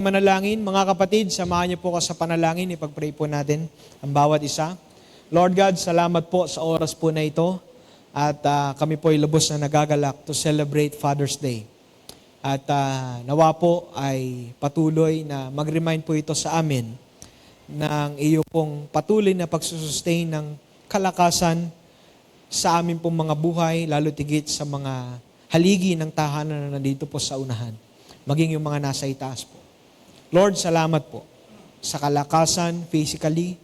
Manalangin, mga kapatid, samahan niyo po ako sa panalangin, ipag-pray po natin ang bawat isa. Lord God, salamat po sa oras po na ito at kami po ay lubos na nagagalak to celebrate Father's Day. At nawa po ay patuloy na mag-remind po ito sa amin ng iyo pong patuloy na pagsusustain ng kalakasan sa amin pong mga buhay, lalo tigit sa mga haligi ng tahanan na nandito po sa unahan, maging yung mga nasa itaas po. Lord, salamat po sa kalakasan, physically,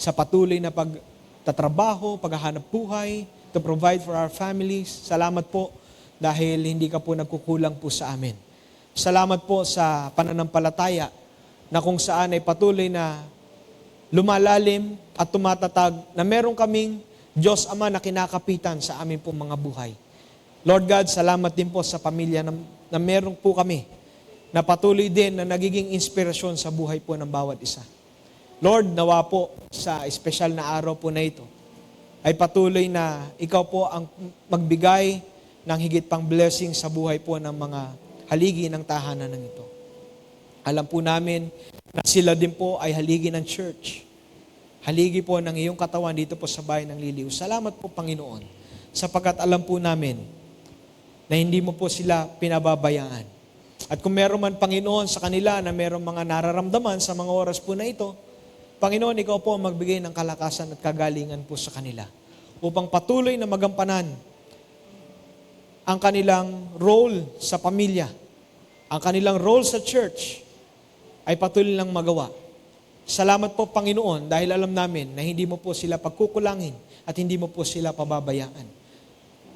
sa patuloy na pagtatrabaho, paghahanap buhay, to provide for our families. Salamat po dahil hindi ka po nagkukulang po sa amin. Salamat po sa pananampalataya na kung saan ay patuloy na lumalalim at tumatatag na meron kaming Diyos Ama na kinakapitan sa amin pong mga buhay. Lord God, salamat din po sa pamilya na meron po kami na patuloy din na nagiging inspirasyon sa buhay po ng bawat isa. Lord, nawa po sa espesyal na araw po na ito, ay patuloy na ikaw po ang magbigay ng higit pang blessing sa buhay po ng mga haligi ng tahanan ng ito. Alam po namin na sila din po ay haligi ng church. Haligi po ng iyong katawan dito po sa bayan ng Liliw. Salamat po, Panginoon, sapagkat alam po namin na hindi mo po sila pinababayaan. At kung meron man, Panginoon, sa kanila na meron mga nararamdaman sa mga oras po na ito, Panginoon, ikaw po ang magbigay ng kalakasan at kagalingan po sa kanila upang patuloy na magampanan ang kanilang role sa pamilya, ang kanilang role sa church ay patuloy lang magawa. Salamat po, Panginoon, dahil alam namin na hindi mo po sila pagkukulangin at hindi mo po sila pababayaan.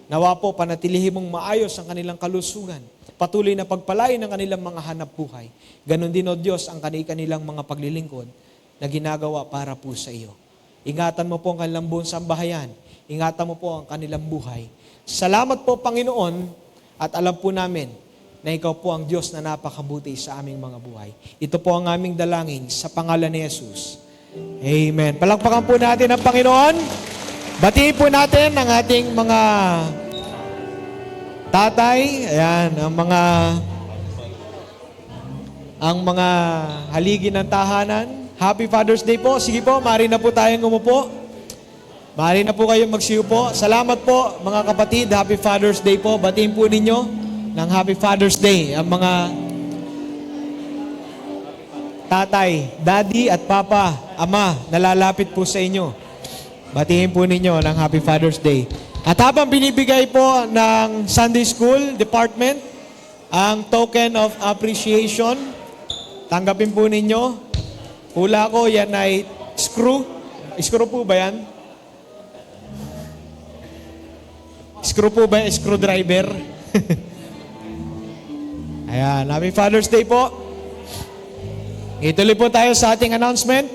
Nawa po, panatilihin mong maayos ang kanilang kalusugan. Patuloy na pagpalain ang kanilang mga hanap buhay. Ganon din, O Diyos, ang kanilang mga paglilingkod na ginagawa para po sa iyo. Ingatan mo po ang kanilang buong sambahayan. Ingatan mo po ang kanilang buhay. Salamat po, Panginoon, at alam po namin na ikaw po ang Diyos na napakabuti sa aming mga buhay. Ito po ang aming dalangin sa pangalan ni Jesus. Amen. Palakpakan po natin ang Panginoon. Batiin po natin ang ating mga tatay, ayan, ang mga haligi ng tahanan. Happy Father's Day po. Sige po, maaari na po tayong umupo. Maaari na po kayong magsiupo. Salamat po, mga kapatid. Happy Father's Day po. Batiin po ninyo ng Happy Father's Day ang mga tatay, daddy at papa, ama, nalalapit po sa inyo. Batiin po ninyo ng Happy Father's Day. At habang binibigay po ng Sunday School Department ang token of appreciation, tanggapin po ninyo. Hula ko, yan ay screw. Screw po ba yan? Screw po ba? Screwdriver? Ayan, Happy Father's Day po. Ituloy po tayo sa ating announcement.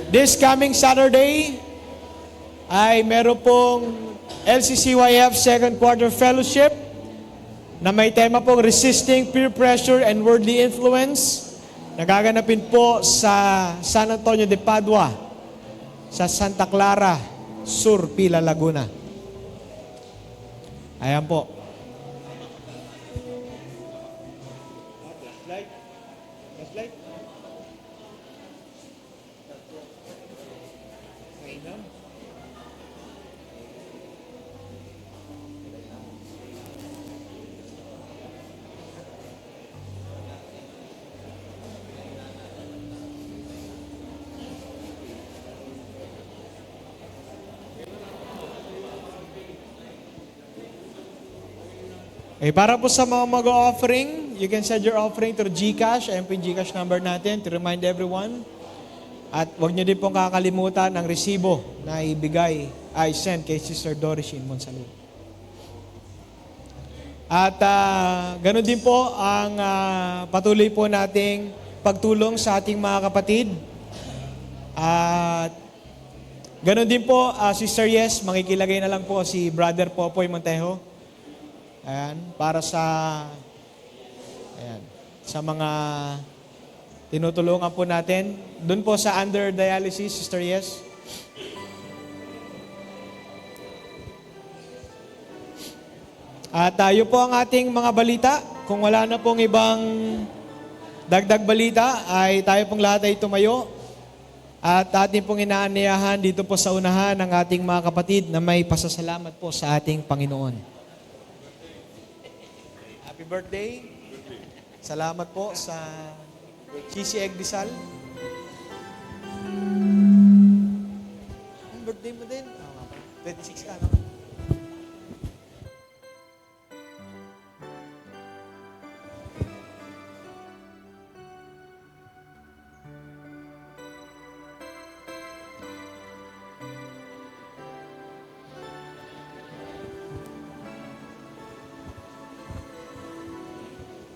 This coming Saturday ay meron pong LCCYF Second Quarter Fellowship na may tema pong Resisting Peer Pressure and Worldly Influence. Nagaganapin po sa San Antonio de Padua, sa Santa Clara Sur, Pila, Laguna. Ayan po. Para po sa mga mag-offering, you can send your offering to GCash. Ayan po yung GCash number natin to remind everyone. At huwag nyo din pong kakalimutan ang resibo na ibigay, ay send kay Sister Doris in Monsalud. At ganoon din po ang patuloy po nating pagtulong sa ating mga kapatid. At ganoon din po, Sister Yes, makikilagay na lang po si Brother Popoy Montejo. Ayan, para sa mga tinutulungan po natin. Doon po sa under dialysis, Sister Yes. At tayo po ang ating mga balita. Kung wala na pong ibang Dagdag balita ay tayo pong lahat ay tumayo at ating pong inaanyayahan dito po sa unahan ng ating mga kapatid na may pasasalamat po sa ating Panginoon. Happy birthday. Salamat po sa Cheesy Egg Disal. Ang birthday mo din? 26 ka, no?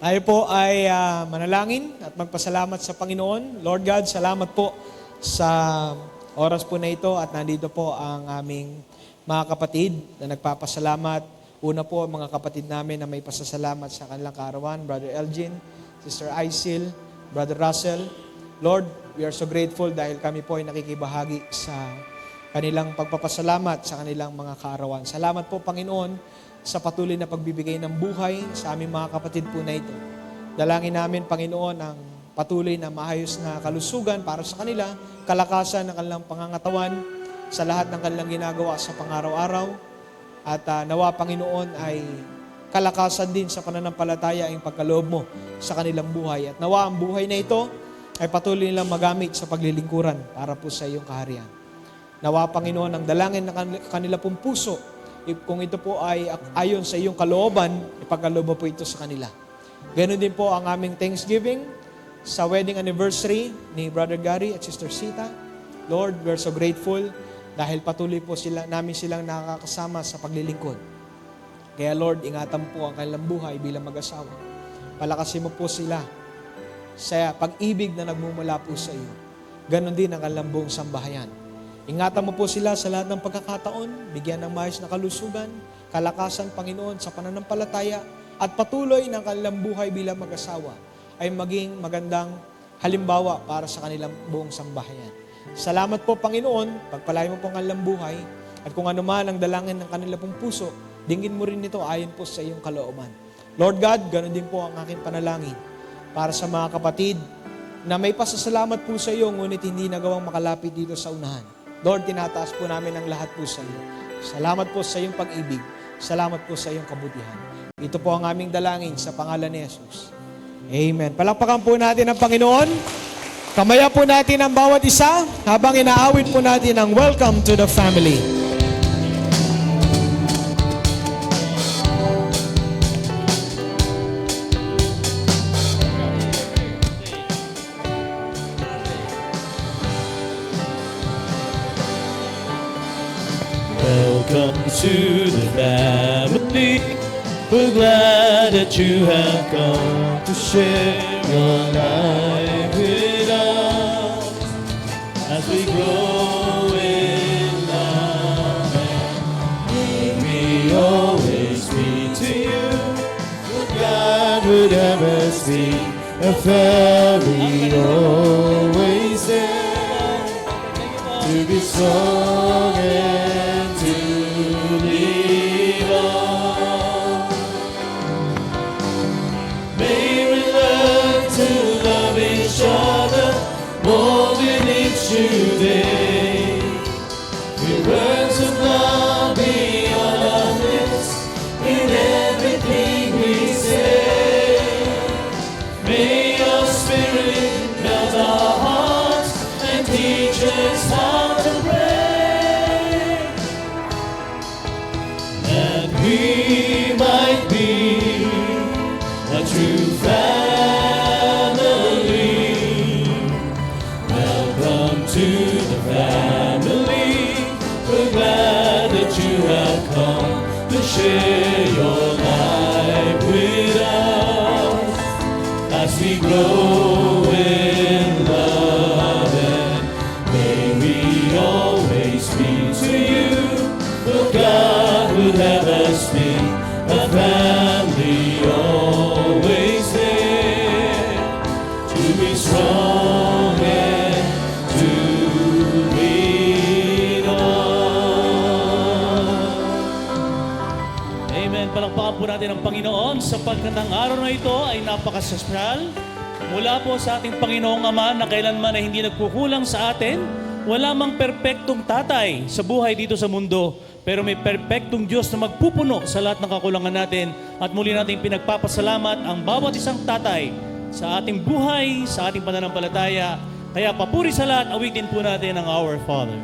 Tayo po ay manalangin at magpasalamat sa Panginoon. Lord God, salamat po sa oras po na ito at nandito po ang aming mga kapatid na nagpapasalamat. Una po, mga kapatid namin na may pasasalamat sa kanilang kaarawan, Brother Elgin, Sister Isil, Brother Russell. Lord, we are so grateful dahil kami po ay nakikibahagi sa kanilang pagpapasalamat sa kanilang mga kaarawan. Salamat po, Panginoon, sa patuloy na pagbibigay ng buhay sa aming mga kapatid po na ito. Dalangin namin, Panginoon, ang patuloy na maayos na kalusugan para sa kanila, kalakasan ng kanilang pangangatawan, sa lahat ng kanilang ginagawa sa pang-araw-araw, at nawa, Panginoon, ay kalakasan din sa pananampalataya ang pagkaloob mo sa kanilang buhay. At nawa, ang buhay na ito ay patuloy nilang magamit sa paglilingkuran para po sa iyong kaharian. Nawa, Panginoon, ang dalangin ng kanila pong puso, kung ito po ay ayon sa iyong kalooban, ipagkaloob po ito sa kanila. Ganon din po ang aming Thanksgiving sa wedding anniversary ni Brother Gary at Sister Sita. Lord, we're so grateful dahil patuloy po namin silang nakakasama sa paglilingkod. Kaya Lord, ingatan po ang kanilang buhay bilang mag-asawa. Palakasin mo po sila sa pag-ibig na nagmumula po sa iyo. Ganon din ang kanilang buong sambahayan. Ingatan mo po sila sa lahat ng pagkakataon, bigyan ng maayos na kalusugan, kalakasan, Panginoon, sa pananampalataya, at patuloy ng kanilang buhay bilang mag-asawa ay maging magandang halimbawa para sa kanilang buong sambahayan. Salamat po, Panginoon, pagpalain mo po ang kanilang buhay, at kung ano man ang dalangin ng kanilang pong puso, dinggin mo rin ito ayon po sa iyong kalooban. Lord God, ganoon din po ang aking panalangin para sa mga kapatid na may pasasalamat po sa iyo, ngunit hindi nagawang makalapit dito sa unahan. Lord, tinataas po namin ang lahat po sa iyo. Salamat po sa iyong pag-ibig. Salamat po sa iyong kabutihan. Ito po ang aming dalangin sa pangalan ni Jesus. Amen. Palakpakan po natin ang Panginoon. Kamaya po natin ang bawat isa habang inaawit po natin ang Welcome to the Family. Welcome to the family. We're glad that you have come to share your life with us as we grow in love and may we always be to you. God would have us be a family always there to be strong and to lead on. May we learn to love each other more than each new day. With words of love beyond our lips in everything we say. May your spirit melt our hearts and teach us how to pray, that we might be a true family. Welcome to the family. We're glad that you have come to share your life with us as we grow in love, and may we always be to you. For God would have us be a family always there to be strong and to lead on. Amen. Palakpakan po natin ang Panginoon sapagkat ang araw na ito ay napakasosyal, Mula po sa ating Panginoong Ama na kailanman ay hindi nagkukulang sa atin, wala mang perpektong tatay sa buhay dito sa mundo, pero may perpektong Diyos na magpupuno sa lahat ng kakulangan natin at muli nating pinagpapasalamat ang bawat isang tatay sa ating buhay, sa ating pananampalataya. Kaya papuri sa lahat, awitin po natin ang Our Father.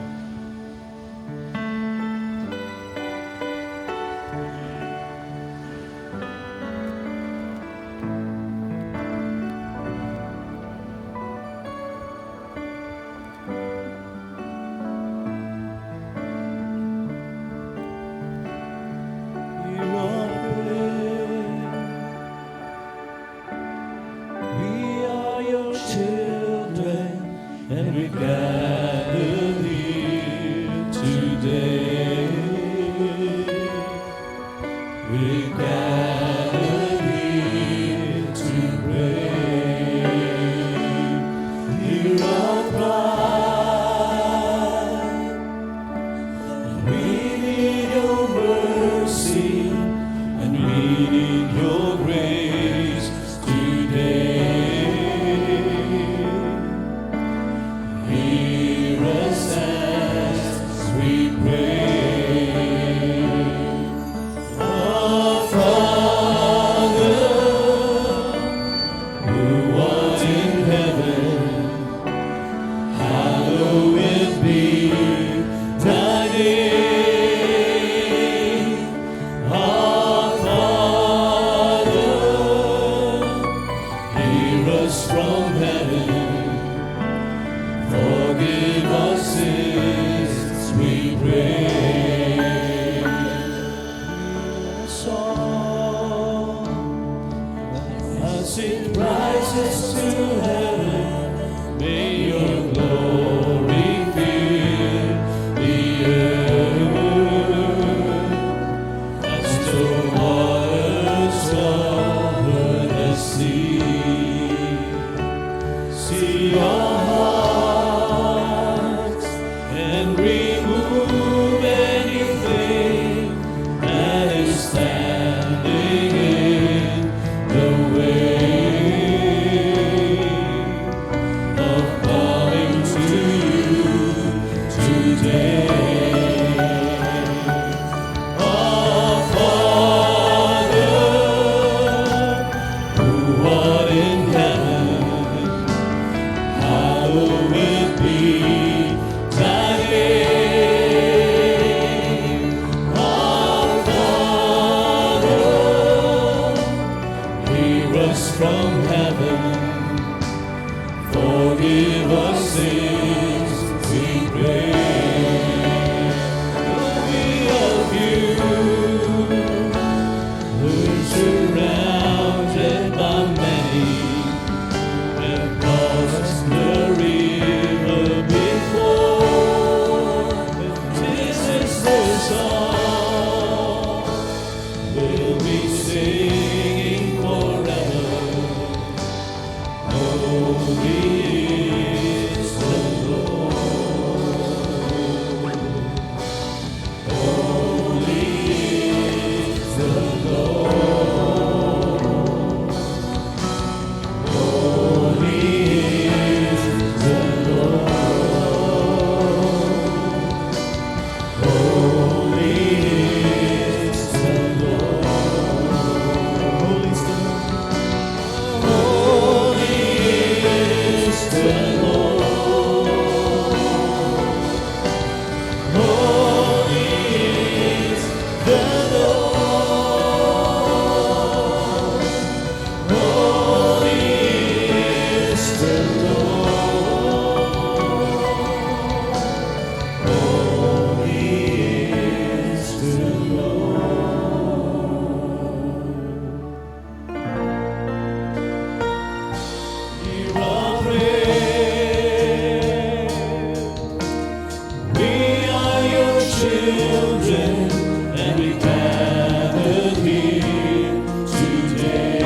We are your children, and we gather here today. We gather here to pray. Hear our cry. We need your mercy, and we need your grace today. Hear us as we pray. Our Father, who art in heaven, hallowed be thy name. Our Father, hear us from heaven. Forgive our sins, we pray. Song as it rises to heaven, may your glory fill the earth as the waters cover the sea. See our hearts and remove anything that is standing in the way of coming to you today. Our Father, who art in heaven, hallowed be thy name. Our Father, hear us from heaven. Forgive our sins, we pray. Glory of you, we're surrounded by many. And crossed the river before. This is the song we'll be singing forever. Holy is the Lord. Holy is the Lord. Holy is the Lord. Holy is the Lord. Holy is the Lord. Holy is the Lord. Holy is the Lord. Holy is the Lord. Holy is the Lord. Hear our prayer. We are your children, and we gather here today.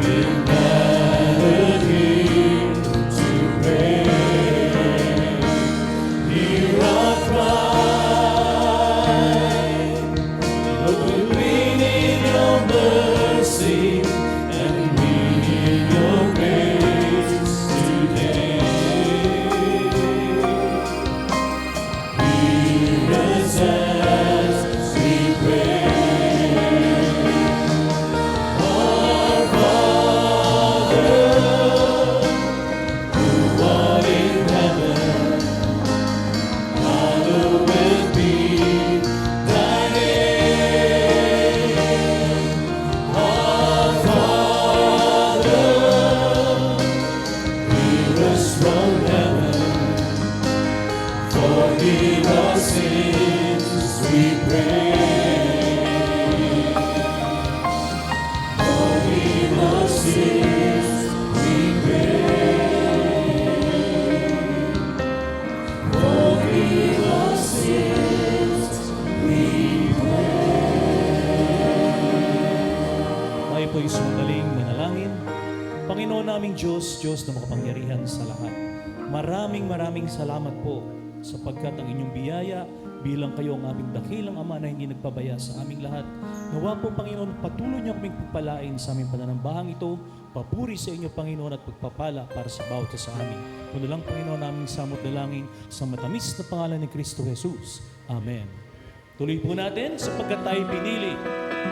We gather here to pray. Hear our cry. Lord, we need your mercy, and Panginoon naming Diyos, Diyos na makapangyarihan sa lahat. Maraming salamat po sapagkat ang inyong biyaya bilang kayo ang aming dakilang Ama na hindi nagpabaya sa aming lahat. Nawa po, Panginoon, patuloy niyo kaming pagpalain sa aming pananambahang ito. Papuri sa inyo, Panginoon, at pagpapala para sa bawat isa sa amin. Kuno lang, Panginoon, naming samot dalangin sa matamis na pangalan ni Kristo Jesus. Amen. Tuloy po natin sapagkat tayo pinili.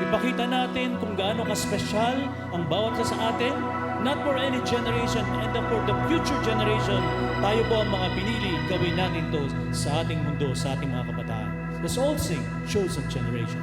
Ipakita natin kung gaano ka-special ang bawat isa sa atin. Not for any generation and for the future generation. Tayo po ang mga pinili. Gawin natin to sa ating mundo, sa ating mga kabataan. Let's all sing, Chosen Generation.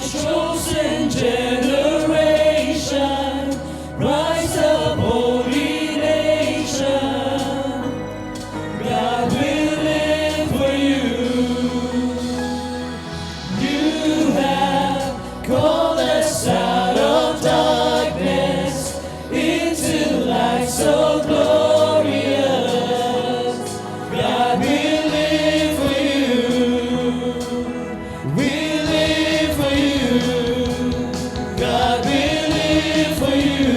Chosen generation, rise up, holy nation. God will live for you. You have called us out of darkness into light so glorious. God will live for you. We'll live for you. God will live for you.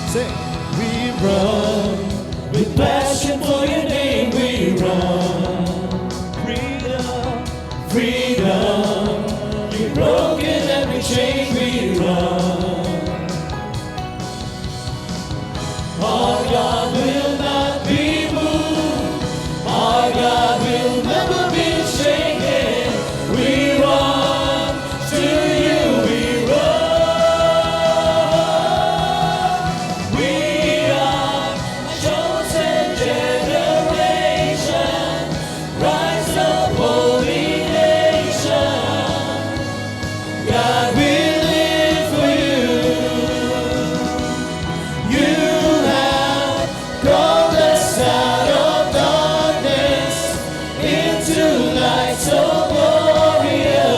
Sing. We run with passion for your name. We run. Freedom, freedom. You've broken every chain. We run. Our God will not be moved. Our God will never be shaken. We run to you. We run. We are a chosen generation. Rise up, holy nation. God will live for you. You have called us out of darkness into light so glorious.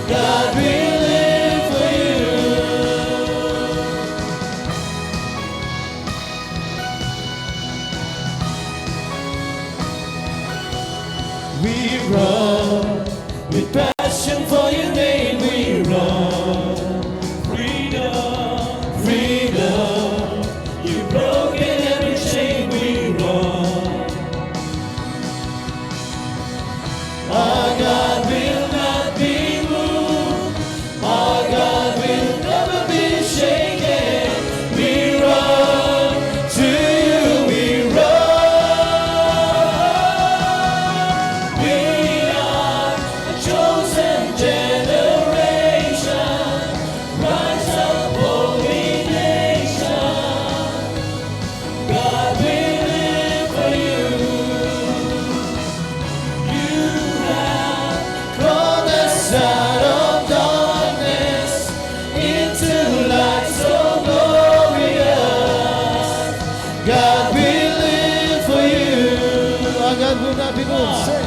God will live for you. We run with passion for your name. We run. Freedom, freedom. You've broken every chain. We run. Our God will not be moved. Our God will never be shaken. We run to you. We run. We are a chosen generation. Rise up, holy nation. God will live for you. You have called us out of darkness into light so glorious. God will live for you. Our God will not be moved. Say.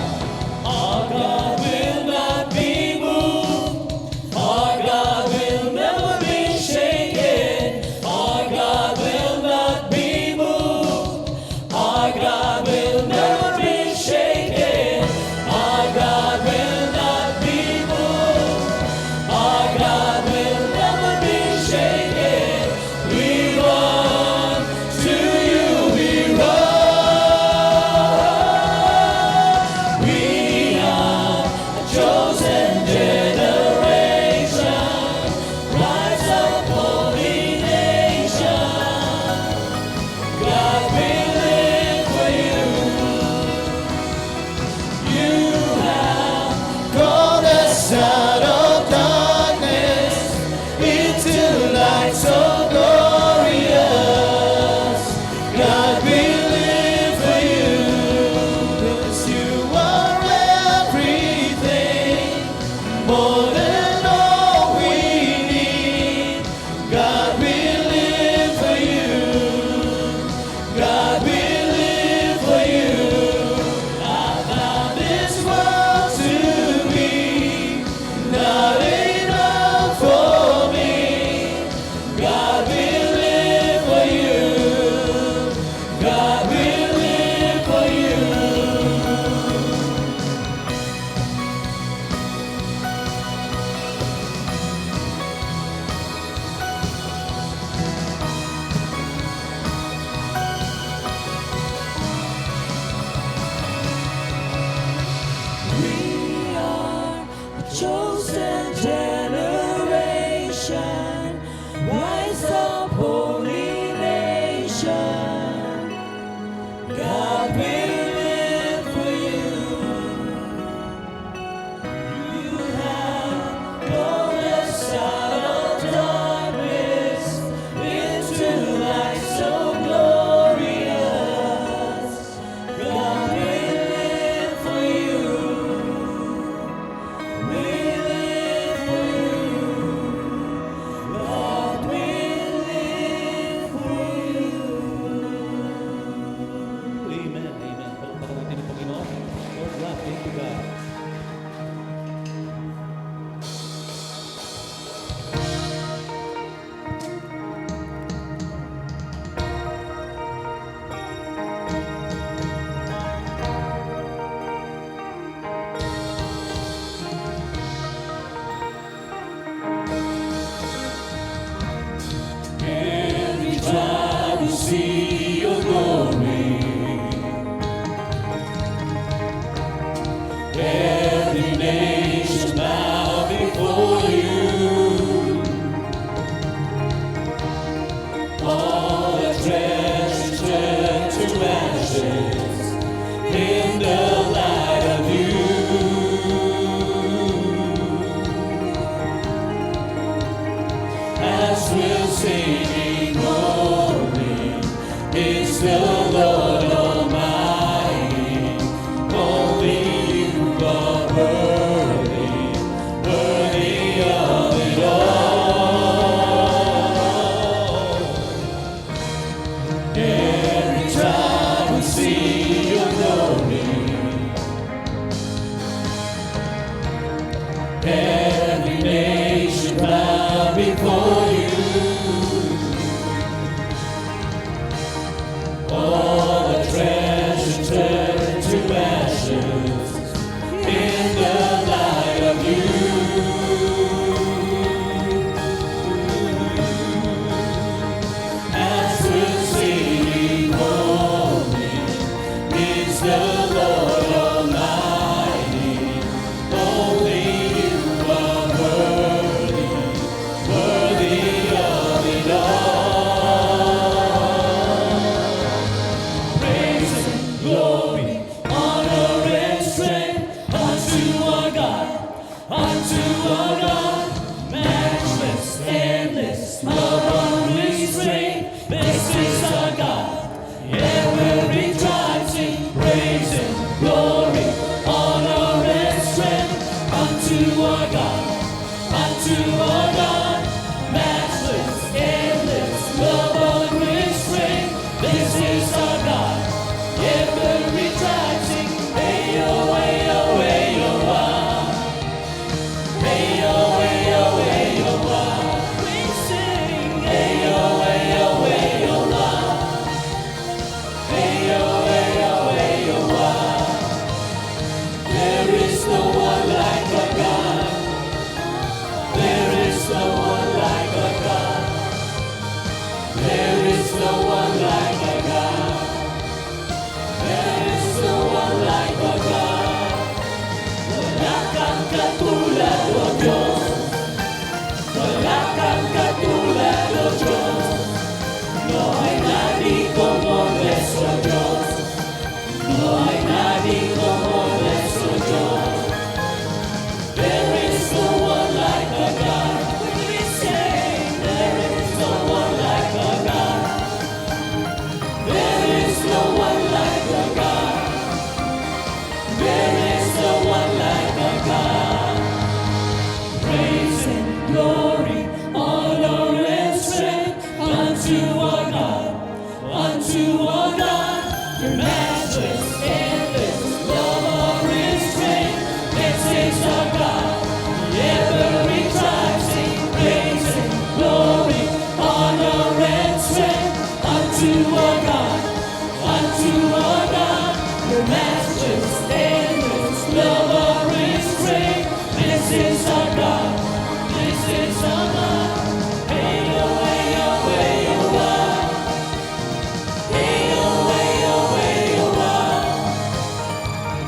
Our God will not be moved. Our God will never be shaken. Our God will not be moved. Our God will never be shaken. Our God will not be moved. Our God will never be shaken. We run to you. We run. We are Every time we see your glory, every nation bow before you. All the treasures turn to ashes in the light of you. As we're singing glory, it's the Lord Almighty. Only you are worthy, worthy of it all. Every time we see your glory, every nation bow before you. All the treasure turned to ashes in the light of you. As we're singing holy, it's the Lord Almighty. Only you are worthy, worthy of it all. Praise and glory, honor and strength unto our God, unto our God. Matchless, endless, love unrestrained. This is our God, ever rejoicing. Praise and glory, honor and strength unto our God, unto our God. Matchless, endless, love unrestrained. This is our God, ever rejoicing. Hey, oh, hey, oh, hey, oh, wow. Hey, oh, hey, oh, hey, oh, wow. We sing. Hey, oh, hey, oh, hey, oh, wow. Hey, oh, hey, oh, hey, oh, wow. There is no one like our God. There is no one like our God. There is no one like our God. There is no one like our God. Wala kang katulad, O Diyos. Wala kang katulad, O Diyos. No hay nadie como nuestro Dios. No hay nadie como nuestro Dios. There is no one like our God. We say there is no one like our God. There is no one like our God. There is no one like our God. Praise and glory, honor and strength unto our God, unto our God. Your matchless, endless, love unrestrained. This is our God, ever rejoicing. Praise and glory, honor and strength unto our God, unto our God. Your matchless, endless, love unrestrained. This is our God, this is our God. Hey, oh, hey, oh, hey, oh, wow. Hey, oh, hey, oh, hey, oh, wow.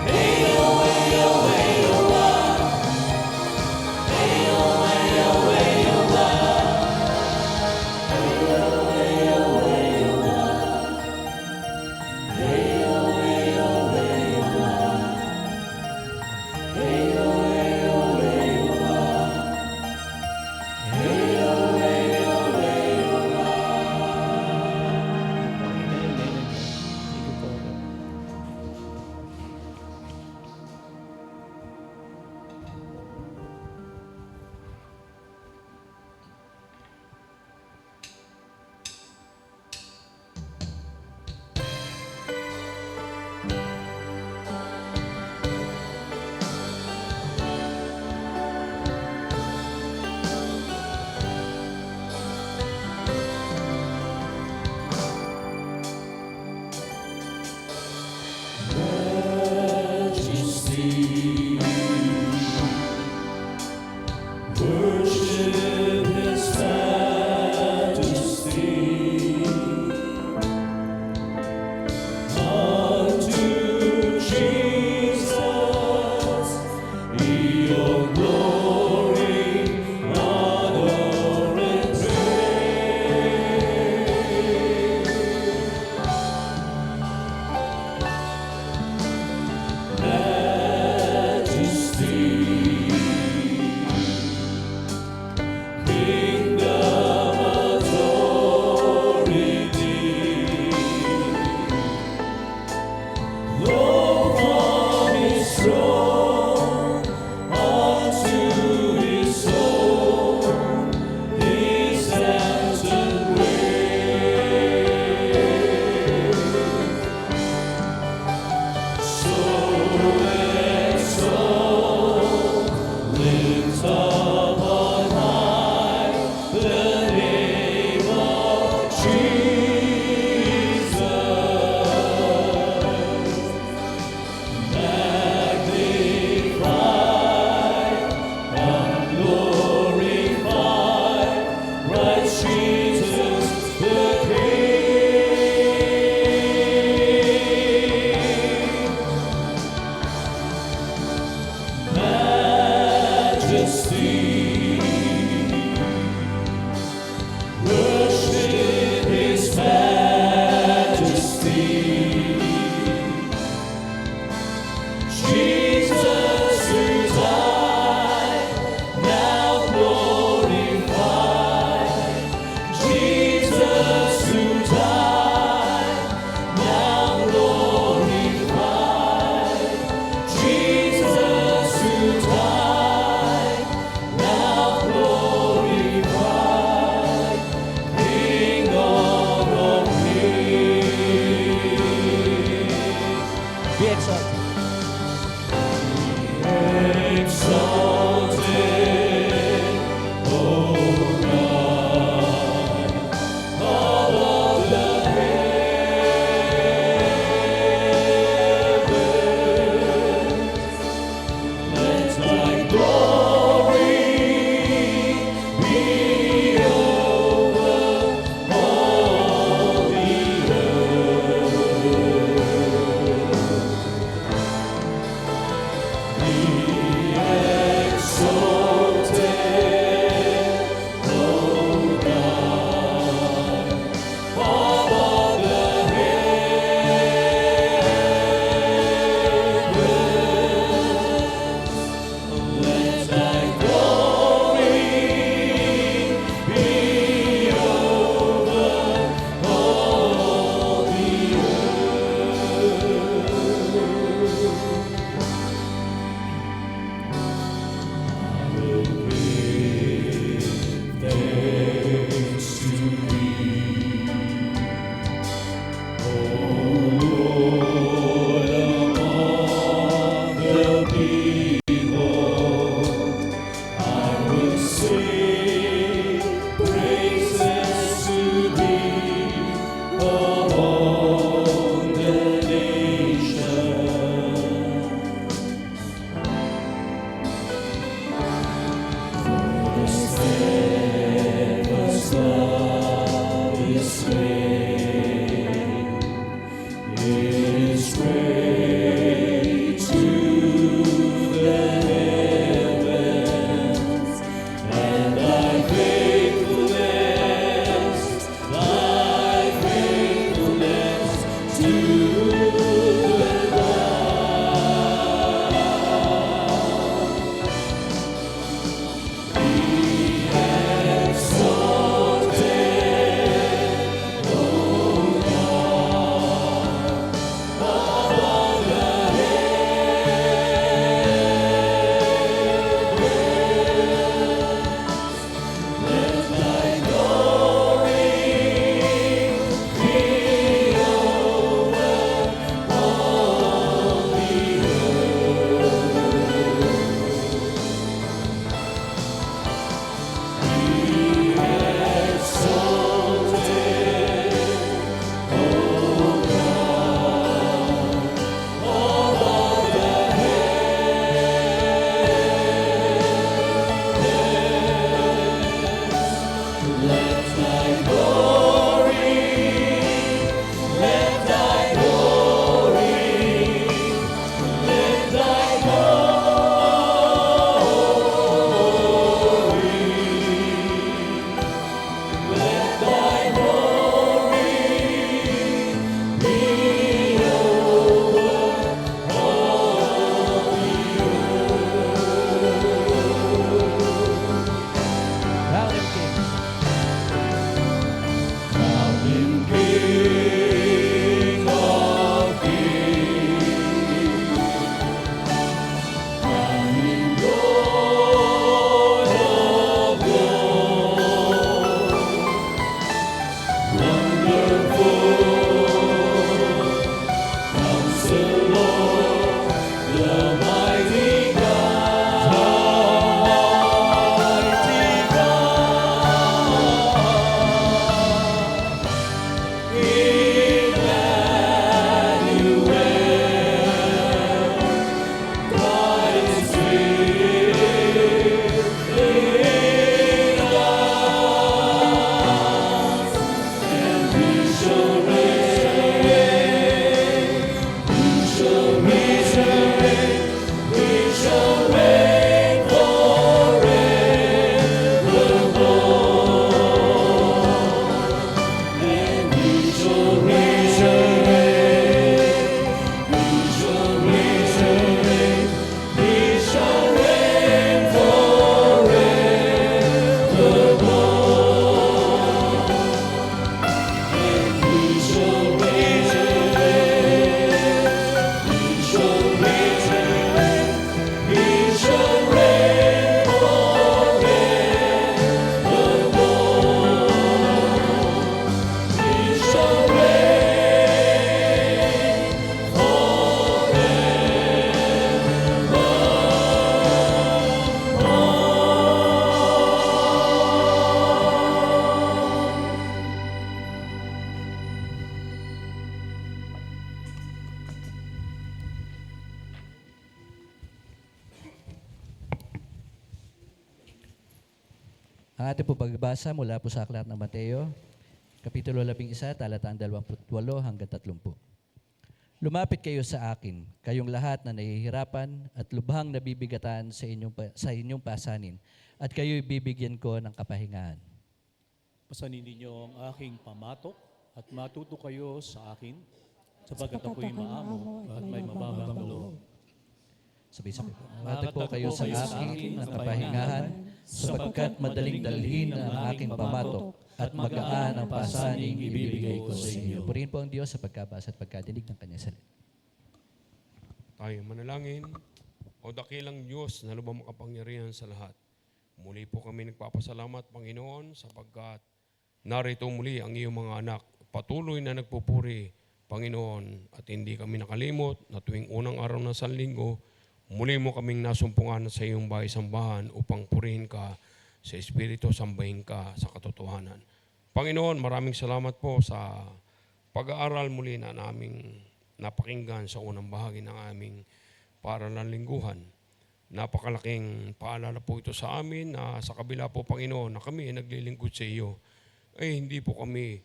Hey, oh, hey, oh, hey, oh, wow. Hey, oh, hey, oh, hey, oh, wow. Hey, oh, hey, oh, hey, oh, wow. Hey, oh, hey, oh, hey, oh, wow. Hey, oh, hey, Ang ating po pagbasa mula po sa Aklat ng Mateo, Kapitulo 11, talataan 28 hanggang 30. Lumapit kayo sa akin, kayong lahat na nahihirapan at lubhang nabibigatan sa inyong pasanin, at kayo'y bibigyan ko ng kapahingahan. Pasanin ninyo ang aking pamatok at matuto kayo sa akin, sapagkat ako'y maamo at may mababang loob. Sabay-sabay po. Matagpo kayo sa akin ng kapahingahan, sapagkat madaling dalhin ang aking pamatok at magaan ang pasaning ibibigay ko sa inyo. Purihin po ang Diyos sa pagkabasa at pagkadinig ng kanyang salita. Tayo manalangin. O dakilang Diyos na lubhang makapangyarihan sa lahat. Muli po kami nagpapasalamat, Panginoon, sapagkat narito muli ang iyong mga anak. Patuloy na nagpupuri, Panginoon, at hindi kami nakalimot na tuwing unang araw ng Sanlinggo, muli mo kaming nasumpungan sa iyong bahay-sambahan upang purihin ka sa Espiritu, sambahin ka sa katotohanan. Panginoon, maraming salamat po sa pag-aaral muli na naming napakinggan sa unang bahagi ng aming paaralan lingguhan. Napakalaking paalala po ito sa amin na sa kabila po, Panginoon, na kami ay naglilingkod sa iyo, ay hindi po kami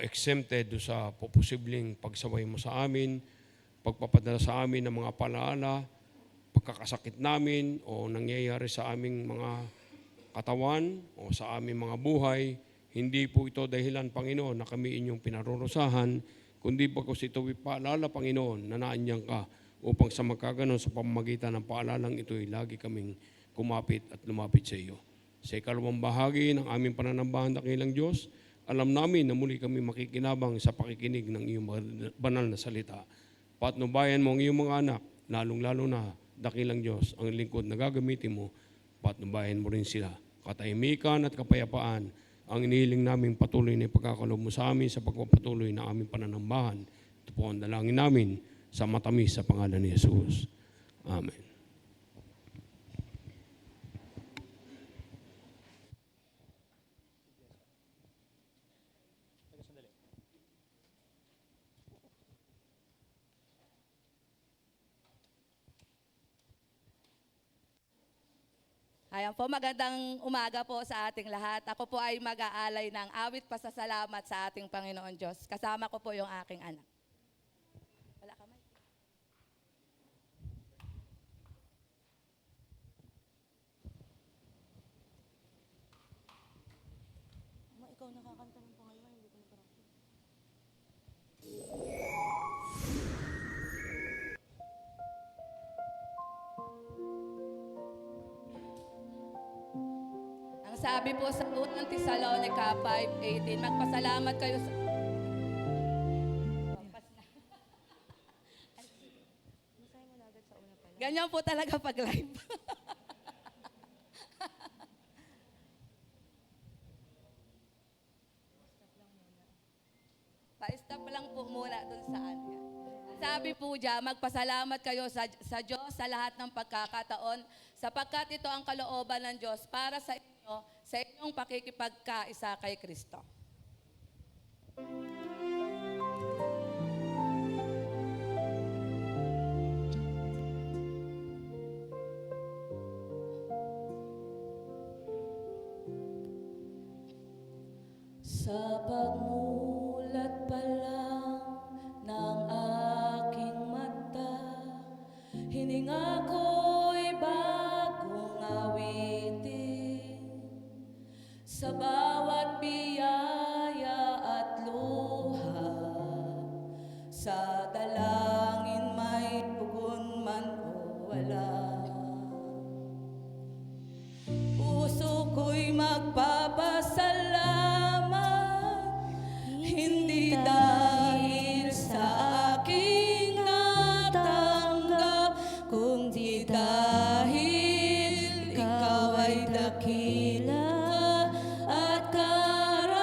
exempted sa posibleng pagsaway mo sa amin, pagpapadala sa amin ng mga palaala, pagkakasakit namin o nangyayari sa aming mga katawan o sa aming mga buhay. Hindi po ito dahilan, Panginoon, na kami inyong pinarurusahan, kundi bagkus ito paalala, Panginoon, na naanyang ka upang sa magkaganon sa pamamagitan ng paalalang ito ay lagi kaming kumapit at lumapit sa iyo. Sa ikalawang bahagi ng aming pananambahan, dakilang Diyos, alam namin na muli kami makikinabang sa pakikinig ng iyong banal na salita. Patnubayan mo ang iyong mga anak, lalong-lalo na, dakilang Diyos, ang lingkod na gagamitin mo, patnubayan mo rin sila. Katahimikan at kapayapaan ang inihiling namin patuloy na ipagkakalob mo sa amin sa pagpapatuloy na aming pananambahan. Ito po ang dalangin namin sa matamis sa pangalan ni Jesus. Amen. Ayan po, magandang umaga po sa ating lahat. Ako po ay mag-aalay ng awit pasasalamat sa ating Panginoon Diyos. Kasama ko po yung aking anak. Wala kamay. Ikaw nakakanta ng pangalawa, hindi ko nakarapin. Sabi po sa unang Thessalonica 5:18, magpasalamat kayo sa... Ganyan po talaga pag live. Pa-stop lang po muna dun sa ano. Sabi po dyan, magpasalamat kayo sa Diyos sa lahat ng pagkakataon, sapagkat ito ang kalooban ng Diyos para sa inyo, sa inyong pakikipagkaisa kay Kristo. Sa pagmulat pa lang ng aking mata, hininga ko'y bagong awitin. Sa bawat biyaya at luha, sa dalangin may tugon man o wala. Puso ko'y magpapasalamat, hindi dahil sa aking natanggap, kundi dahil ikaw ay dakila at karapat-dapat.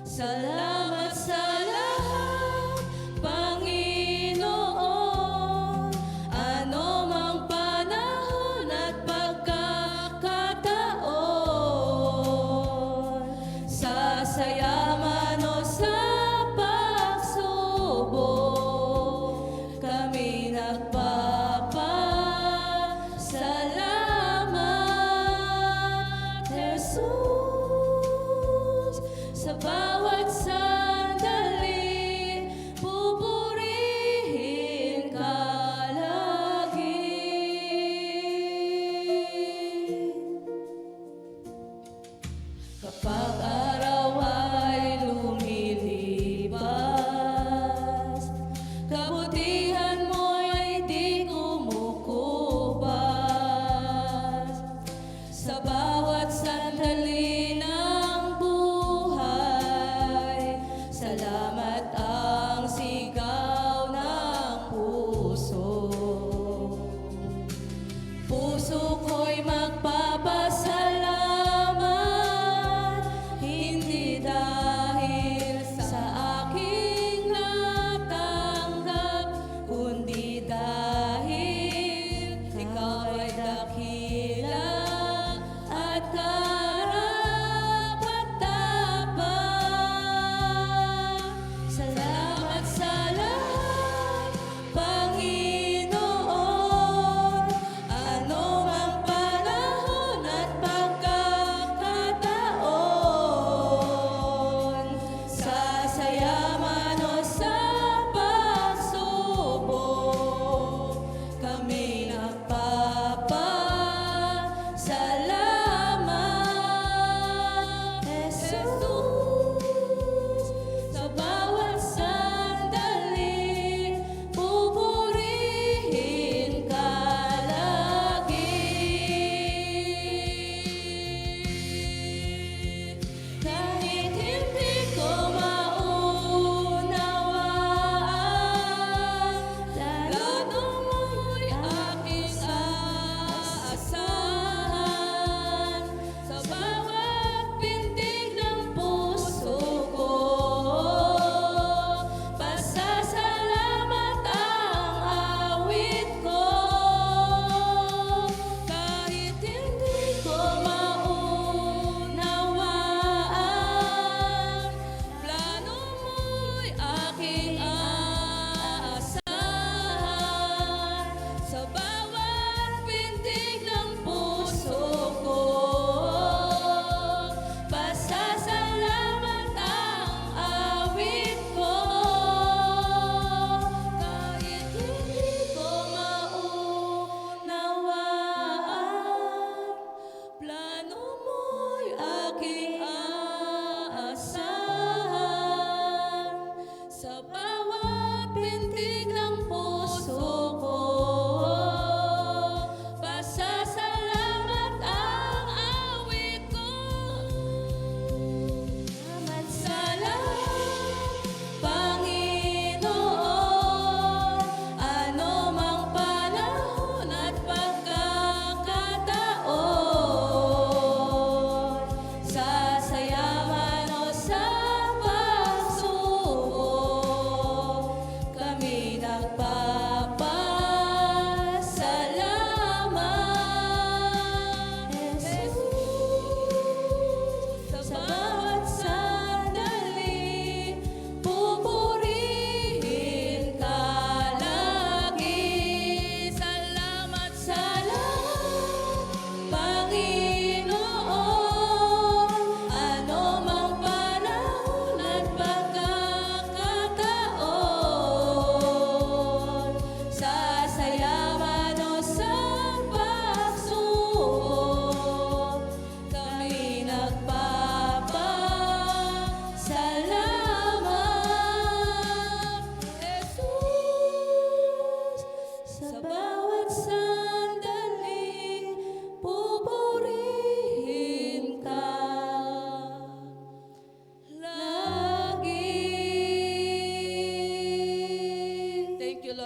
Salamat sa lahat, Panginoon, ano mang panahon at pagkakataon, sa saya man o sa pagsubok,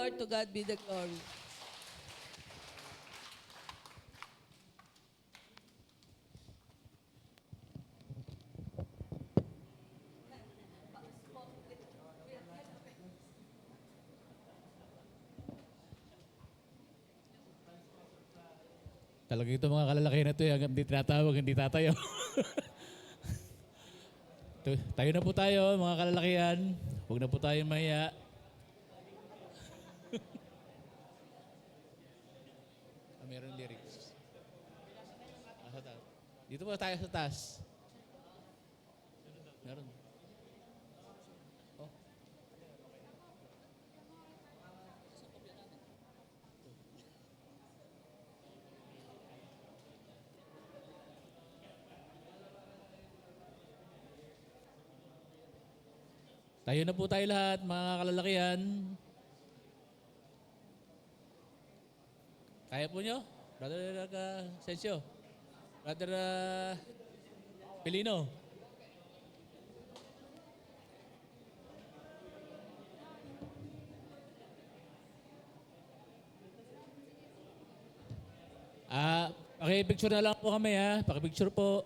Lord. To God be the glory. Talaga ito mga kalalaki na ito, hanggang hindi tinatawag, hindi tatayo. Tayo na po tayo, mga kalalakihan. Huwag na po tayo mahiya. Meron lyrics. Sa taas. Dito po tayo sa taas. Meron. Oh. Tayo na po tayo lahat, mga kalalakihan. Kaya po nyo? Brother Sensio? Brother Pelino? Pakipicture na lang po kami ha. Pakipicture po.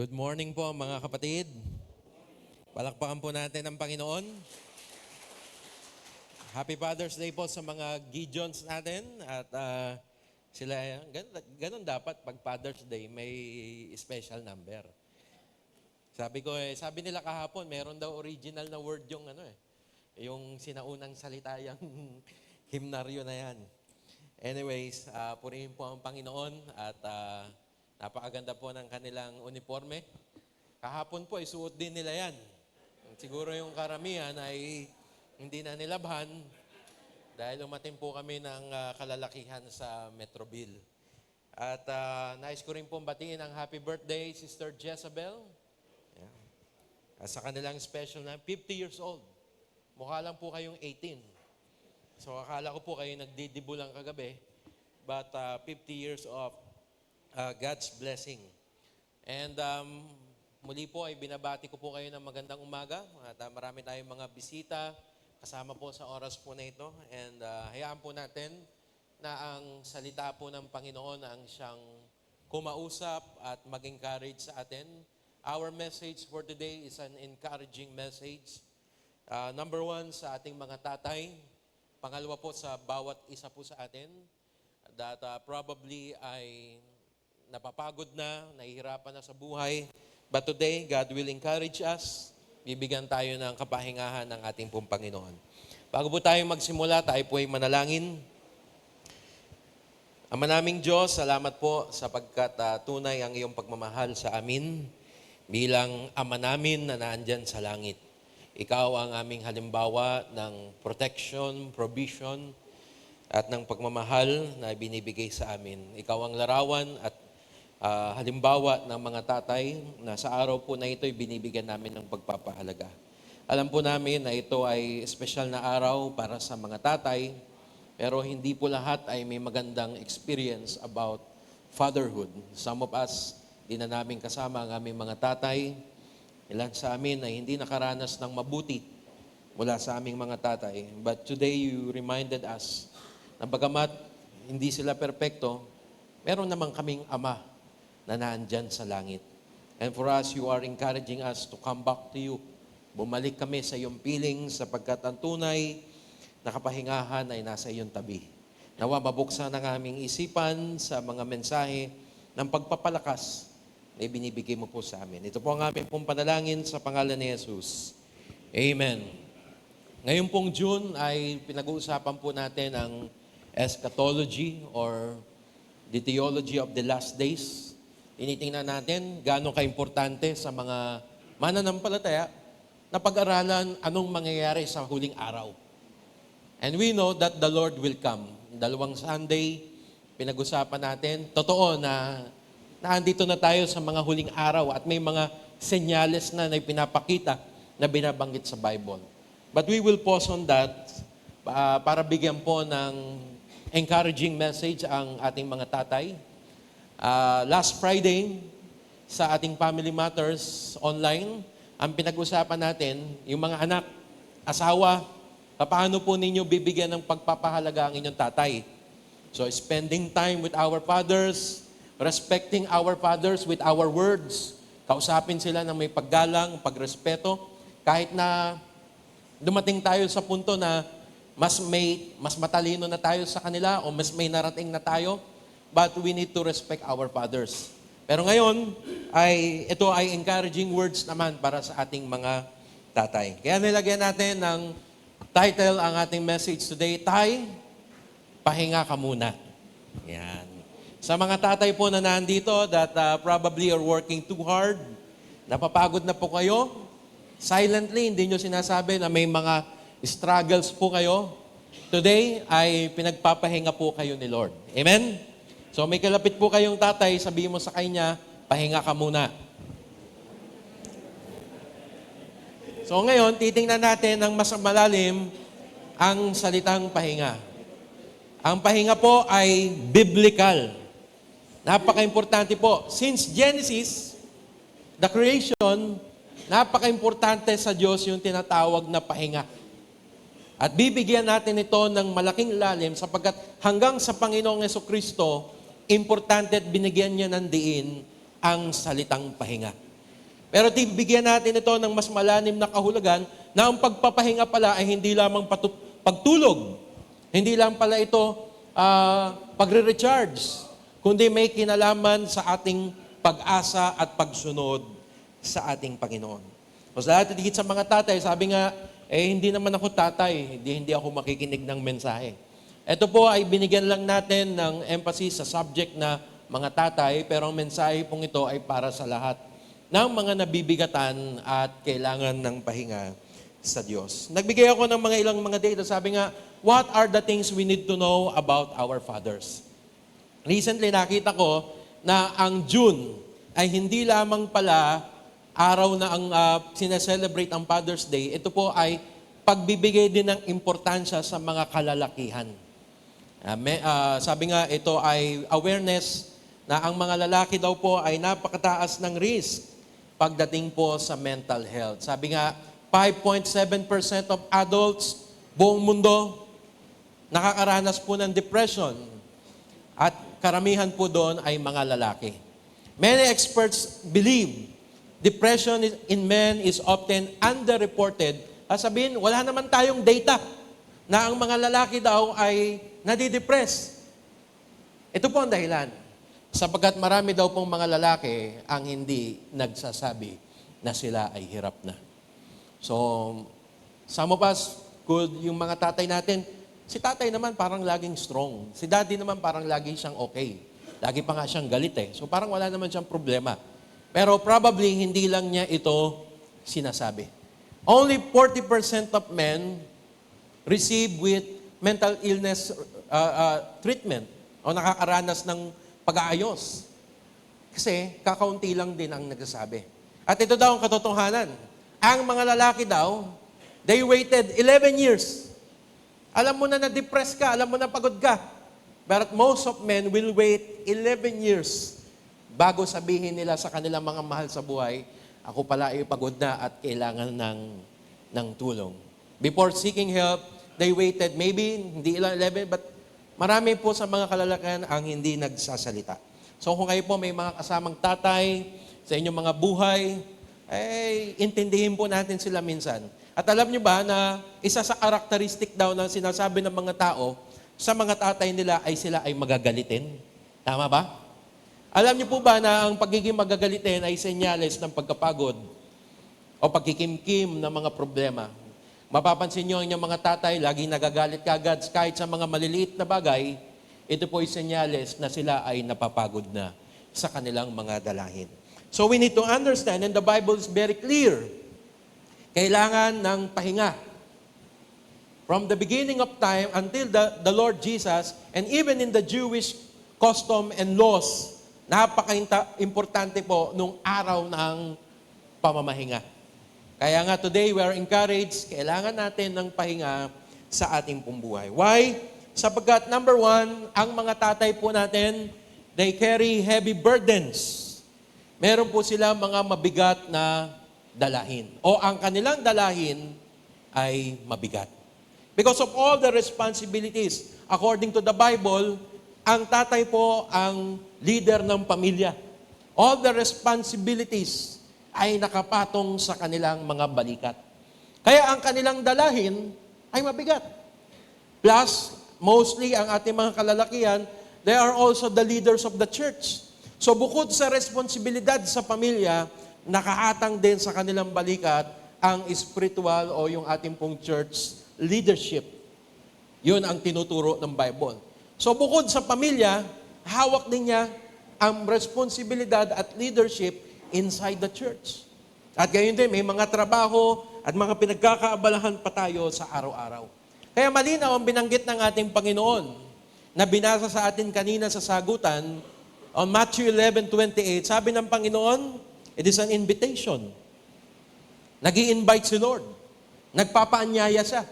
Good morning po mga kapatid. Palakpakan po natin ang Panginoon. Happy Father's Day po sa mga Gideons natin. At sila, ganun dapat pag Father's Day may special number. Sabi nila kahapon, meron daw original na word yung Yung sinaunang salita, yung himnaryo na yan. Anyways, purihin po ang Panginoon at napakaganda po ng kanilang uniforme. Kahapon po, isuot din nila yan. Siguro yung karamihan ay hindi na nilabhan dahil umating po kami ng kalalakihan sa Metroville. At nais ko rin pong batiin ang happy birthday, Sister Jezebel. Yeah. At sa kanilang special na 50 years old. Mukha lang po kayong 18. So akala ko po kayo nagdidibo lang kagabi. But 50 years of God's blessing. And muli po ay binabati ko po kayo ng magandang umaga. At marami tayong mga bisita kasama po sa oras po na ito. And hayaan po natin na ang salita po ng Panginoon ang siyang kumausap at mag-encourage sa atin. Our message for today is an encouraging message. Number 1 sa ating mga tatay. Pangalawa po sa bawat isa po sa atin that probably ay napapagod na, nahihirapan na sa buhay. But today, God will encourage us. Bibigyan tayo ng kapahingahan ng ating pong Panginoon. Bago po tayo magsimula, tayo po ay manalangin. Ama naming Diyos, salamat po sapagkat tunay ang iyong pagmamahal sa amin bilang Ama namin na naandyan sa langit. Ikaw ang aming halimbawa ng protection, provision, at ng pagmamahal na binibigay sa amin. Ikaw ang larawan at halimbawa ng mga tatay na sa araw po na ito'y binibigyan namin ng pagpapahalaga. Alam po namin na ito ay espesyal na araw para sa mga tatay, pero hindi po lahat ay may magandang experience about fatherhood. Some of us, di na namin kasama ang aming mga tatay. Ilan sa amin ay hindi nakaranas ng mabuti mula sa aming mga tatay. But today, you reminded us na bagamat hindi sila perpekto, meron naman kaming ama na naandyan sa langit. And for us, you are encouraging us to come back to you. Bumalik kami sa iyong piling sapagkat ang tunay na kapahingahan ay nasa iyong tabi. Nawa mabuksan ang aming isipan sa mga mensahe ng pagpapalakas na binibigay mo po sa amin. Ito po ang aming pong panalangin sa pangalan ni Jesus. Amen. Ngayon pong June ay pinag-uusapan po natin ang eschatology or the theology of the last days. Tinitingnan natin gaano kaimportante sa mga mananampalataya na pag-aralan anong mangyayari sa huling araw. And we know that the Lord will come. Dalawang Sunday, pinag-usapan natin. Totoo na andito na tayo sa mga huling araw at may mga senyales na pinapakita na binabanggit sa Bible. But we will pause on that para bigyan po ng encouraging message ang ating mga tatay. Last Friday, sa ating Family Matters online, ang pinag-usapan natin, yung mga anak, asawa, paano po ninyo bibigyan ng pagpapahalaga ang inyong tatay? So, spending time with our fathers, respecting our fathers with our words. Kausapin sila ng may paggalang, pagrespeto. Kahit na dumating tayo sa punto na mas matalino na tayo sa kanila o mas may narating na tayo, but we need to respect our fathers. Pero ngayon, ito ay encouraging words naman para sa ating mga tatay. Kaya nilagyan natin ng title ang ating message today, Tay, pahinga ka muna. Yan. Sa mga tatay po na nandito that probably are working too hard, napapagod na po kayo, silently, hindi nyo sinasabi na may mga struggles po kayo, today ay pinagpapahinga po kayo ni Lord. Amen? So may kalapit po kayong tatay, sabihin mo sa kanya, pahinga ka muna. So ngayon, titingnan natin ng mas malalim ang salitang pahinga. Ang pahinga po ay biblical. Napaka-importante po. Since Genesis, the creation, napaka-importante sa Diyos yung tinatawag na pahinga. At bibigyan natin ito ng malaking lalim sapagkat hanggang sa Panginoong Jesucristo, importante at binigyan niya ng diin ang salitang pahinga. Pero bibigyan natin ito ng mas malalim na kahulugan na ang pagpapahinga pala ay hindi lamang pagtulog. Hindi lang pala ito pagre-recharge, kundi may kinalaman sa ating pag-asa at pagsunod sa ating Panginoon. O sa lahat, higit sa mga tatay, sabi nga hindi naman ako tatay, hindi ako makikinig ng mensahe. Ito po ay binigyan lang natin ng emphasis sa subject na mga tatay, pero ang mensahe pong ito ay para sa lahat ng mga nabibigatan at kailangan ng pahinga sa Diyos. Nagbigay ako ng mga ilang mga data. Sabi nga, what are the things we need to know about our fathers? Recently, nakita ko na ang June ay hindi lamang pala araw na ang sineselebrate ang Father's Day. Ito po ay pagbibigay din ng importansya sa mga kalalakihan. Sabi nga, ito ay awareness na ang mga lalaki daw po ay napakataas ng risk pagdating po sa mental health. Sabi nga, 5.7% of adults buong mundo nakakaranas po ng depression at karamihan po doon ay mga lalaki. Many experts believe depression in men is often underreported. Sabihin, wala naman tayong data na ang mga lalaki daw ay nadidepress. Ito po ang dahilan. Sapagkat marami daw pong mga lalaki ang hindi nagsasabi na sila ay hirap na. So, some of us, yung mga tatay natin, si tatay naman parang laging strong. Si daddy naman parang lagi siyang okay. Lagi pa nga siyang galit eh. So parang wala naman siyang problema. Pero probably hindi lang niya ito sinasabi. Only 40% of men receive with mental illness treatment o nakakaranas ng pag-aayos. Kasi kakaunti lang din ang nagsasabi. At ito daw ang katotohanan. Ang mga lalaki daw, they waited 11 years. Alam mo na na-depress ka, alam mo na pagod ka. But most of men will wait 11 years bago sabihin nila sa kanilang mga mahal sa buhay, ako pala ay pagod na at kailangan ng tulong. Before seeking help, they waited maybe, hindi ilang 11, but marami po sa mga kalalakihan ang hindi nagsasalita. So kung kayo po may mga kasamang tatay sa inyong mga buhay, intindihin po natin sila minsan. At alam nyo ba na isa sa karakteristik daw na sinasabi ng mga tao sa mga tatay nila ay sila ay magagalitin? Tama ba? Alam niyo po ba na ang pagiging magagalitin ay senyales ng pagkapagod o pagkikimkim ng mga problema? Mapapansin niyo ang inyong mga tatay, laging nagagalit kagad kahit sa mga maliliit na bagay, ito po ay senyales na sila ay napapagod na sa kanilang mga dalahin. So we need to understand, and the Bible is very clear, kailangan ng pahinga. From the beginning of time until the Lord Jesus, and even in the Jewish custom and laws, napaka-importante po nung araw ng pamamahinga. Kaya nga today, we are encouraged, kailangan natin ng pahinga sa ating pumbuhay. Why? Sapagkat number one, ang mga tatay po natin, they carry heavy burdens. Meron po sila mga mabigat na dalahin. O ang kanilang dalahin ay mabigat. Because of all the responsibilities, according to the Bible, ang tatay po ang leader ng pamilya. All the responsibilities ay nakapatong sa kanilang mga balikat. Kaya ang kanilang dalahin ay mabigat. Plus, mostly ang ating mga kalalakihan, they are also the leaders of the church. So bukod sa responsibilidad sa pamilya, nakahatang din sa kanilang balikat ang spiritual o yung ating pong church leadership. Yun ang tinuturo ng Bible. So bukod sa pamilya, hawak din niya ang responsibilidad at leadership inside the church. At gayon din, may mga trabaho at mga pinagkakaabalahan pa tayo sa araw-araw. Kaya malinaw ang binanggit ng ating Panginoon na binasa sa atin kanina sa sagutan on Matthew 11:28. Sabi ng Panginoon, it is an invitation. Nag-i-invite si Lord. Nagpapaanyaya siya.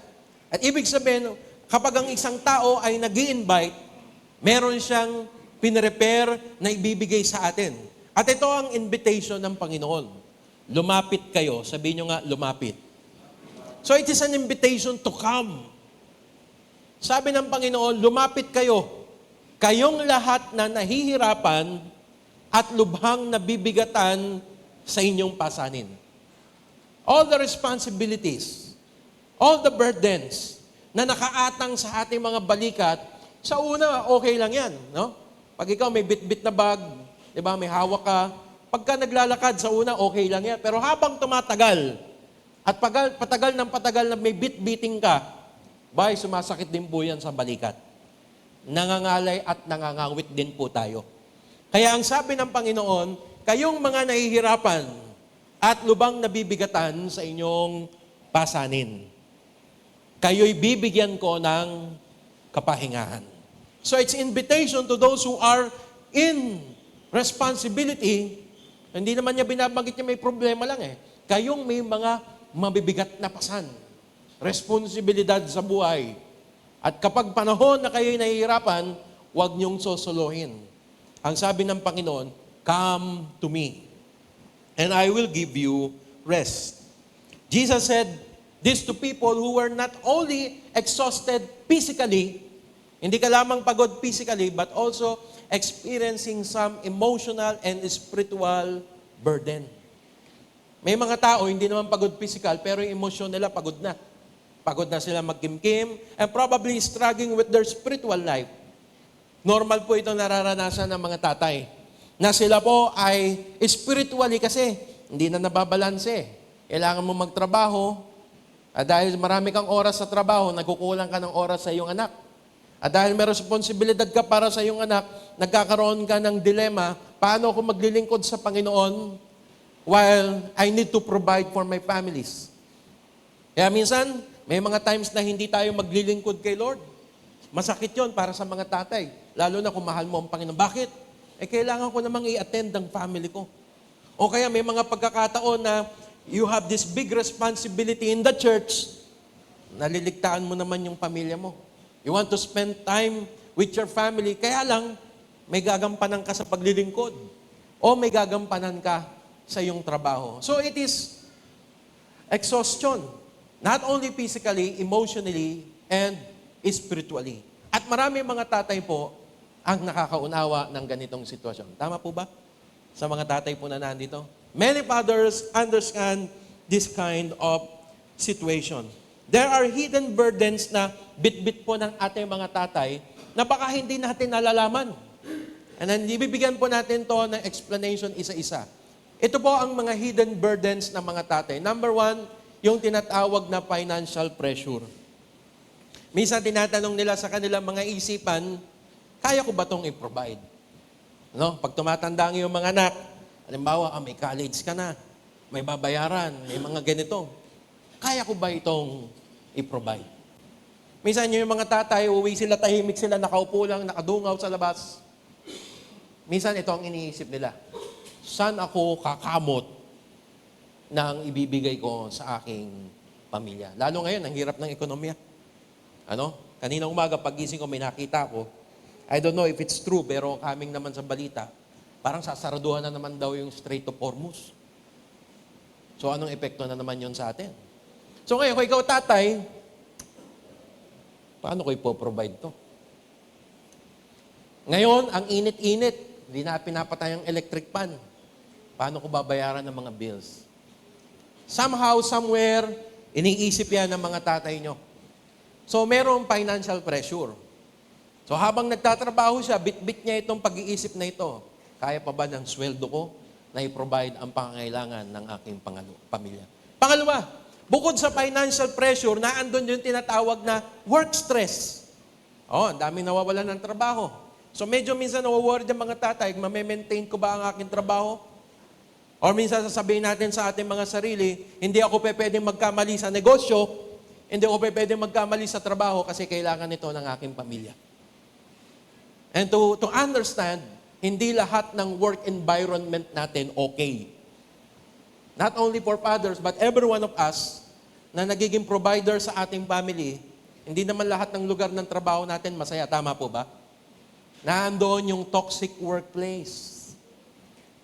At ibig sabihin, kapag ang isang tao ay nag-i-invite, meron siyang pinrepare na ibibigay sa atin. At ito ang invitation ng Panginoon. Lumapit kayo. Sabihin nyo nga, lumapit. So it is an invitation to come. Sabi ng Panginoon, lumapit kayo. Kayong lahat na nahihirapan at lubhang nabibigatan sa inyong pasanin. All the responsibilities, all the burdens na nakaatang sa ating mga balikat, sa una, okay lang yan. No? Pag ikaw may bit-bit na bag, di ba, may hawak ka, pagka naglalakad sa una, okay lang yan. Pero habang tumatagal, At patagal ng patagal na may bit-biting ka, sumasakit din po yan sa balikat. Nangangalay at nangangawit din po tayo. Kaya ang sabi ng Panginoon, kayong mga nahihirapan at lubang nabibigatan sa inyong pasanin, kayo'y bibigyan ko ng kapahingahan. So it's invitation to those who are in responsibility. Hindi naman niya binabanggit niya may problema lang eh. Kayong may mga mabibigat na pasan, responsibilidad sa buhay. At kapag panahon na kayo'y nahihirapan, huwag niyong sosolohin. Ang sabi ng Panginoon, come to me, and I will give you rest. Jesus said this to people who were not only exhausted physically, hindi ka lamang pagod physically, but also experiencing some emotional and spiritual burden. May mga tao, hindi naman pagod physical, pero yung emosyon nila pagod na. Pagod na sila magkimkim, and probably struggling with their spiritual life. Normal po ito nararanasan ng mga tatay. Na sila po ay spiritually kasi hindi na nababalanse. Kailangan mo magtrabaho, at dahil marami kang oras sa trabaho, nagkukulang ka ng oras sa iyong anak. At dahil may responsibilidad ka para sa iyong anak, nagkakaroon ka ng dilema, paano ako maglilingkod sa Panginoon while I need to provide for my families. Kaya minsan, may mga times na hindi tayo maglilingkod kay Lord. Masakit yon para sa mga tatay, lalo na kung mahal mo ang Panginoon. Bakit? Kailangan ko namang i-attend ang family ko. O kaya may mga pagkakataon na you have this big responsibility in the church, naliligtaan mo naman yung pamilya mo. You want to spend time with your family, kaya lang, may gagampanan ka sa paglilingkod. O may gagampanan ka sa iyong trabaho. So it is exhaustion. Not only physically, emotionally, and spiritually. At marami mga tatay po ang nakakaunawa ng ganitong sitwasyon. Tama po ba? Sa mga tatay po na nandito? Many fathers understand this kind of situation. There are hidden burdens na bit-bit po ng ating mga tatay na baka hindi natin nalalaman. And then, ibibigyan po natin to ng explanation isa-isa. Ito po ang mga hidden burdens ng mga tatay. Number 1, yung tinatawag na financial pressure. Minsan tinatanong nila sa kanilang mga isipan, kaya ko ba itong i-provide? No? Pag tumatanda ang iyong mga anak, halimbawa, may college ka na, may babayaran, may mga ganito. Kaya ko ba itong i-provide? Minsan yung mga tatay, uwi sila, tahimik sila, nakaupo lang, nakadungaw sa labas. Minsan ito ang iniisip nila. Saan ako kakamot ng ibibigay ko sa aking pamilya? Lalo ngayon, ang hirap ng ekonomiya. Kaninang umaga, pagising ko, may nakita ko. I don't know if it's true, pero kaming naman sa balita, parang sasaraduhan na naman daw yung Strait of Hormuz. So, anong epekto na naman yun sa atin? So, ngayon, kung ikaw tatay, paano ko ipoprovide to? Ngayon, ang init-init, hindi na pinapatay ang electric pan. Paano ko babayaran ng mga bills? Somehow, somewhere, iniisip yan ng mga tatay nyo. So, merong financial pressure. So, habang nagtatrabaho siya, bit-bit niya itong pag-iisip na ito. Kaya pa ba ng sweldo ko na i-provide ang pangangailangan ng aking pamilya? Pangalawa, bukod sa financial pressure, naandun yung tinatawag na work stress. Ang dami nawawalan ng trabaho. So, medyo minsan nawaworry ng mga tatay, ma-maintain ko ba ang aking trabaho? Or minsan sasabihin natin sa ating mga sarili, hindi ako pwedeng magkamali sa negosyo, hindi ako pwedeng magkamali sa trabaho kasi kailangan ito ng aking pamilya. And to understand, hindi lahat ng work environment natin okay. Not only for fathers, but every one of us na nagiging provider sa ating family, hindi naman lahat ng lugar ng trabaho natin masaya. Tama po ba? Naandoon yung toxic workplace.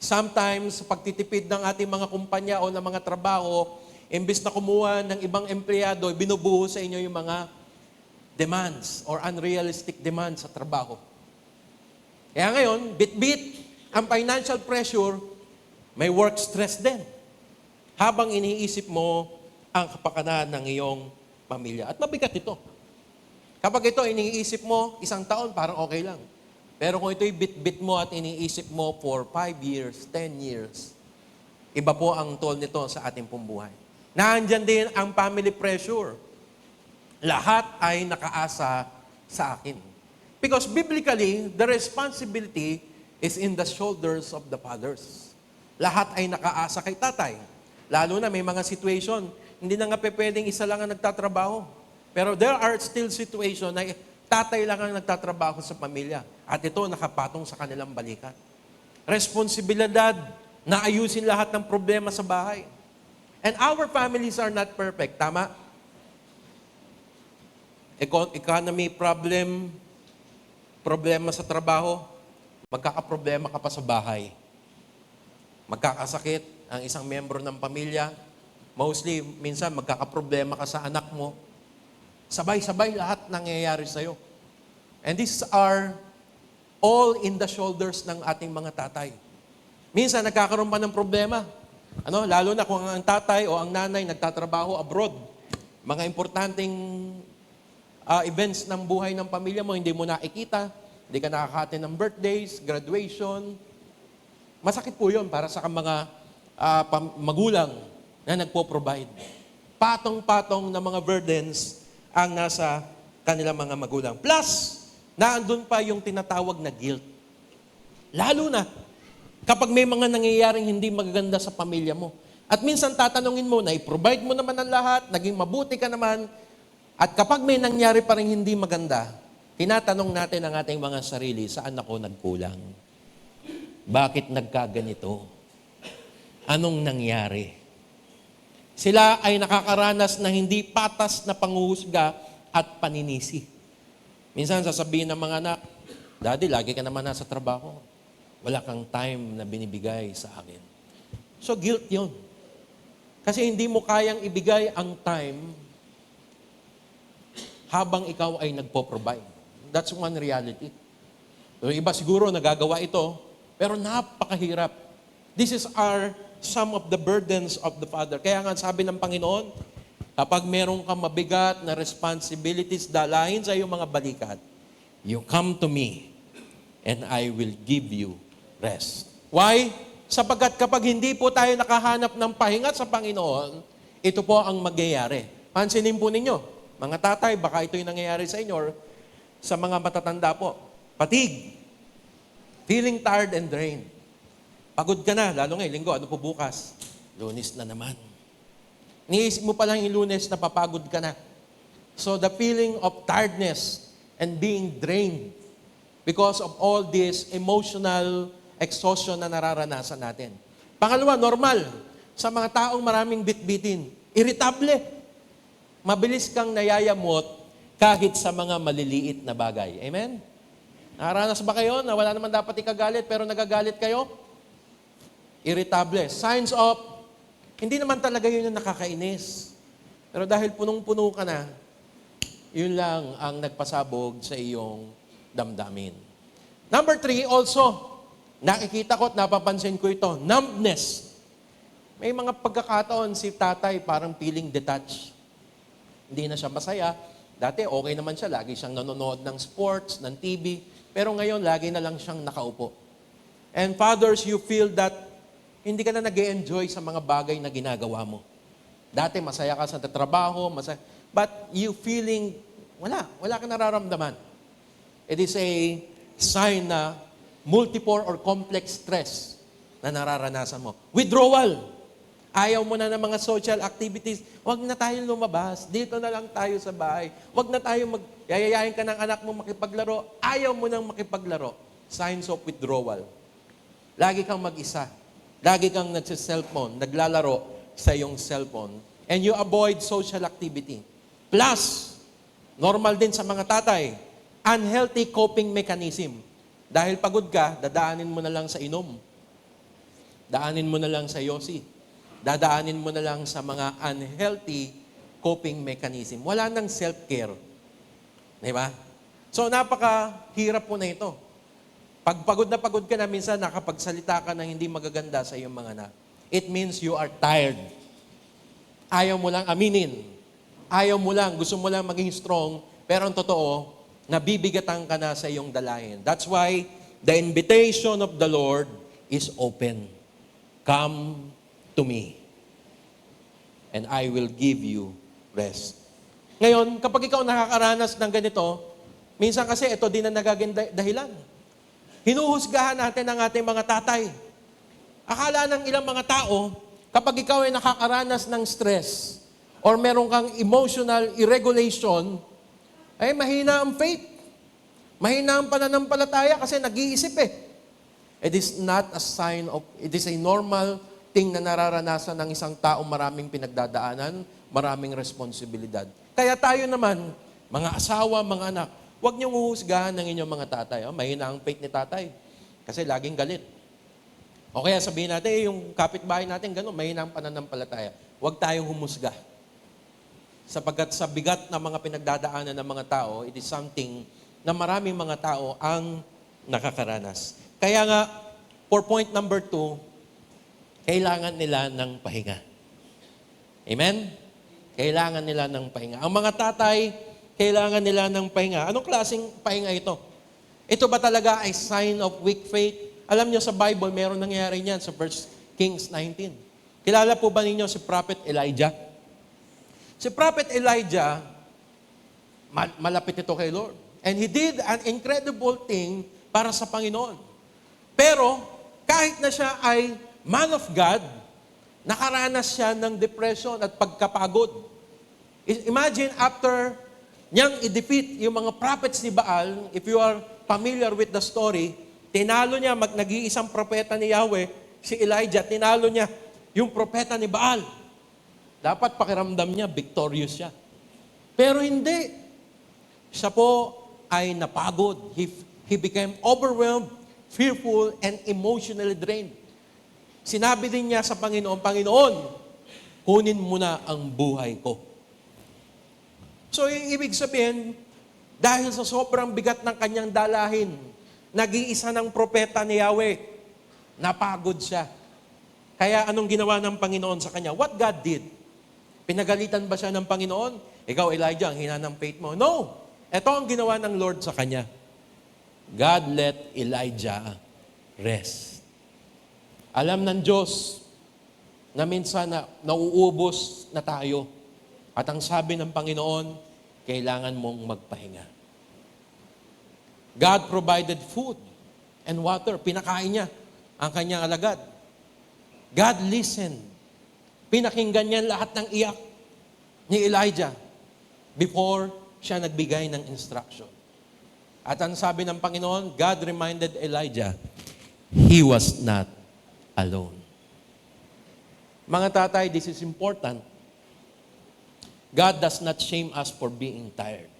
Sometimes, sa pagtitipid ng ating mga kumpanya o ng mga trabaho, imbis na kumuha ng ibang empleyado, binubuho sa inyo yung mga demands or unrealistic demands sa trabaho. Kaya ngayon, bit-bit ang financial pressure, may work stress din. Habang iniisip mo ang kapakanan ng iyong pamilya. At mabigat ito. Kapag ito iniisip mo, 1 taon, parang okay lang. Pero kung ito'y bit-bit mo at iniisip mo for 5 years, 10 years, iba po ang toll nito sa ating pong buhay. Naandyan din ang family pressure. Lahat ay nakaasa sa akin. Because biblically, the responsibility is in the shoulders of the fathers. Lahat ay nakaasa kay tatay. Lalo na may mga situation, hindi na nga pwedeng isa lang ang nagtatrabaho. Pero there are still situation na tatay lang ang nagtatrabaho sa pamilya. At ito nakapatong sa kanilang balikat. Responsibilidad na ayusin lahat ng problema sa bahay. And our families are not perfect. Tama? Economy problem, problema sa trabaho, magkakaproblema ka pa sa bahay. Magkakasakit ang isang membro ng pamilya. Mostly, minsan magkakaproblema ka sa anak mo. Sabay-sabay lahat nangyayari sa'yo. And these are all in the shoulders ng ating mga tatay. Minsan, nagkakaroon pa ng problema. Lalo na kung ang tatay o ang nanay nagtatrabaho abroad. Mga importanteng events ng buhay ng pamilya mo, hindi mo nakikita, hindi ka nakakaattend ng birthdays, graduation. Masakit po yun para sa mga magulang na nagpo-provide. Patong-patong na mga burdens ang nasa kanilang mga magulang. Plus, naandun pa yung tinatawag na guilt. Lalo na, kapag may mga nangyayaring hindi magaganda sa pamilya mo. At minsan tatanungin mo na i-provide mo naman ang lahat, naging mabuti ka naman, at kapag may nangyari pa rin hindi maganda, tinatanong natin ang ating mga sarili, saan ako nagkulang? Bakit nagkaganito? Anong nangyari? Sila ay nakakaranas na hindi patas na panghuhusga at paninisi. Minsan sasabihin ng mga anak, Daddy, lagi ka naman nasa trabaho. Wala kang time na binibigay sa akin. So guilt yun. Kasi hindi mo kayang ibigay ang time habang ikaw ay nagpo-provide. That's one reality. So, iba siguro nagagawa ito, pero napakahirap. This is some of the burdens of the Father. Kaya nga sabi ng Panginoon, kapag meron kang mabigat na responsibilities dalahin sa iyong mga balikat, you come to me and I will give you rest. Why? Sapagkat kapag hindi po tayo nakahanap ng pahinga sa Panginoon, ito po ang magyayari. Pansinin po ninyo, mga tatay, baka ito yung nangyayari sa inyo or sa mga matatanda po. Fatigue. Feeling tired and drained. Pagod ka na, lalo ngayon, linggo, ano po bukas? Lunes na naman. Niisip mo pa lang yung Lunes na papagod ka na. So the feeling of tiredness and being drained because of all this emotional exhaustion na nararanasan natin. Pangalawa, normal. Sa mga taong maraming bitbitin, irritable. Mabilis kang nayayamot kahit sa mga maliliit na bagay. Amen? Nakaranas ba kayo na wala naman dapat ikagalit pero nagagalit kayo? Irritable. Signs of, hindi naman talaga yun yung nakakainis. Pero dahil punong-puno ka na, yun lang ang nagpasabog sa iyong damdamin. Number 3, also, nakikita ko at napapansin ko ito, numbness. May mga pagkakataon si tatay parang feeling detached. Hindi na siya masaya. Dati okay naman siya, lagi siyang nanonood ng sports, ng TV, pero ngayon lagi na lang siyang nakaupo. And fathers, you feel that hindi ka na nag-enjoy sa mga bagay na ginagawa mo. Dati masaya ka sa trabaho, masaya, but you feeling, wala ka nararamdaman. It is a sign na multiple or complex stress na nararanasan mo. Withdrawal. Ayaw mo na ng mga social activities. Huwag na tayong lumabas. Dito na lang tayo sa bahay. Huwag na tayong yayayain ka ng anak mo makipaglaro. Ayaw mo nang makipaglaro. Signs of withdrawal. Lagi kang mag-isa. Lagi kang nagsa-cellphone, naglalaro sa iyong cellphone. And you avoid social activity. Plus, normal din sa mga tatay, unhealthy coping mechanism. Dahil pagod ka, dadaanin mo na lang sa inom. Daanin mo na lang sa yosi. Dadaanin mo na lang sa mga unhealthy coping mechanism. Wala nang self-care. Diba? So, napakahirap po na ito. Pag pagod ka na, minsan nakapagsalita ka ng hindi magaganda sa iyong mga anak. It means you are tired. Ayaw mo lang aminin. Ayaw mo lang, gusto mo lang maging strong, pero ang totoo, nabibigatan ka na sa iyong dalahin. That's why the invitation of the Lord is open. Come to me. and I will give you rest. Ngayon, kapag ikaw nakakaranas ng ganito, minsan kasi ito din ang nagaging dahilan. Hinuhusgahan natin ang ating mga tatay. Akala ng ilang mga tao, kapag ikaw ay nakakaranas ng stress or meron kang emotional irregulation, ay mahina ang faith. Mahina ang pananampalataya kasi nag-iisip eh. It is not a sign of, it is a normal thing na nararanasan ng isang tao, maraming pinagdadaanan, maraming responsibilidad. Kaya tayo naman, mga asawa, mga anak, huwag niyong uhusgahan ng inyong mga tatay. Oh, mahina ang faith ni tatay kasi laging galit. O kaya sabihin natin, yung kapitbahay natin, gano'n, mahina ang pananampalataya. Huwag tayong humusga. Sapagkat sa bigat na mga pinagdadaanan ng mga tao, it is something na maraming mga tao ang nakakaranas. Kaya nga, for point number 2, kailangan nila ng pahinga. Amen? Kailangan nila ng pahinga. Ang mga tatay, kailangan nila ng pahinga. Anong klaseng pahinga ito? Ito ba talaga ay sign of weak faith? Alam niyo sa Bible, meron nangyari niyan sa 1 Kings 19. Kilala po ba ninyo si Prophet Elijah? Si Prophet Elijah, malapit ito kay Lord. And he did an incredible thing para sa Panginoon. Pero, kahit na siya ay man of God, nakaranas siya ng depression at pagkapagod. Imagine after niyang i-defeat yung mga prophets ni Baal, if you are familiar with the story, tinalo niya, nag-iisang propeta ni Yahweh, si Elijah, tinalo niya yung propeta ni Baal. Dapat pakiramdam niya, victorious siya. Pero hindi. Siya po ay napagod. He became overwhelmed, fearful, and emotionally drained. Sinabi din niya sa Panginoon, Panginoon, kunin mo na ang buhay ko. So, ibig sabihin, dahil sa sobrang bigat ng kanyang dalahin, nag-iisa ng propeta ni Yahweh, napagod siya. Kaya anong ginawa ng Panginoon sa kanya? What God did? Pinagalitan ba siya ng Panginoon? Ikaw, Elijah, ang hina ng faith mo. No! Ito ang ginawa ng Lord sa kanya. God let Elijah rest. Alam ng Diyos na minsan na nauubos na tayo. At ang sabi ng Panginoon, kailangan mong magpahinga. God provided food and water. Pinakain niya ang kanyang alagad. God listened. Pinakinggan niya lahat ng iyak ni Elijah before siya nagbigay ng instruction. At ang sabi ng Panginoon, God reminded Elijah, he was not alone. Mga tatay, this is important. God does not shame us for being tired.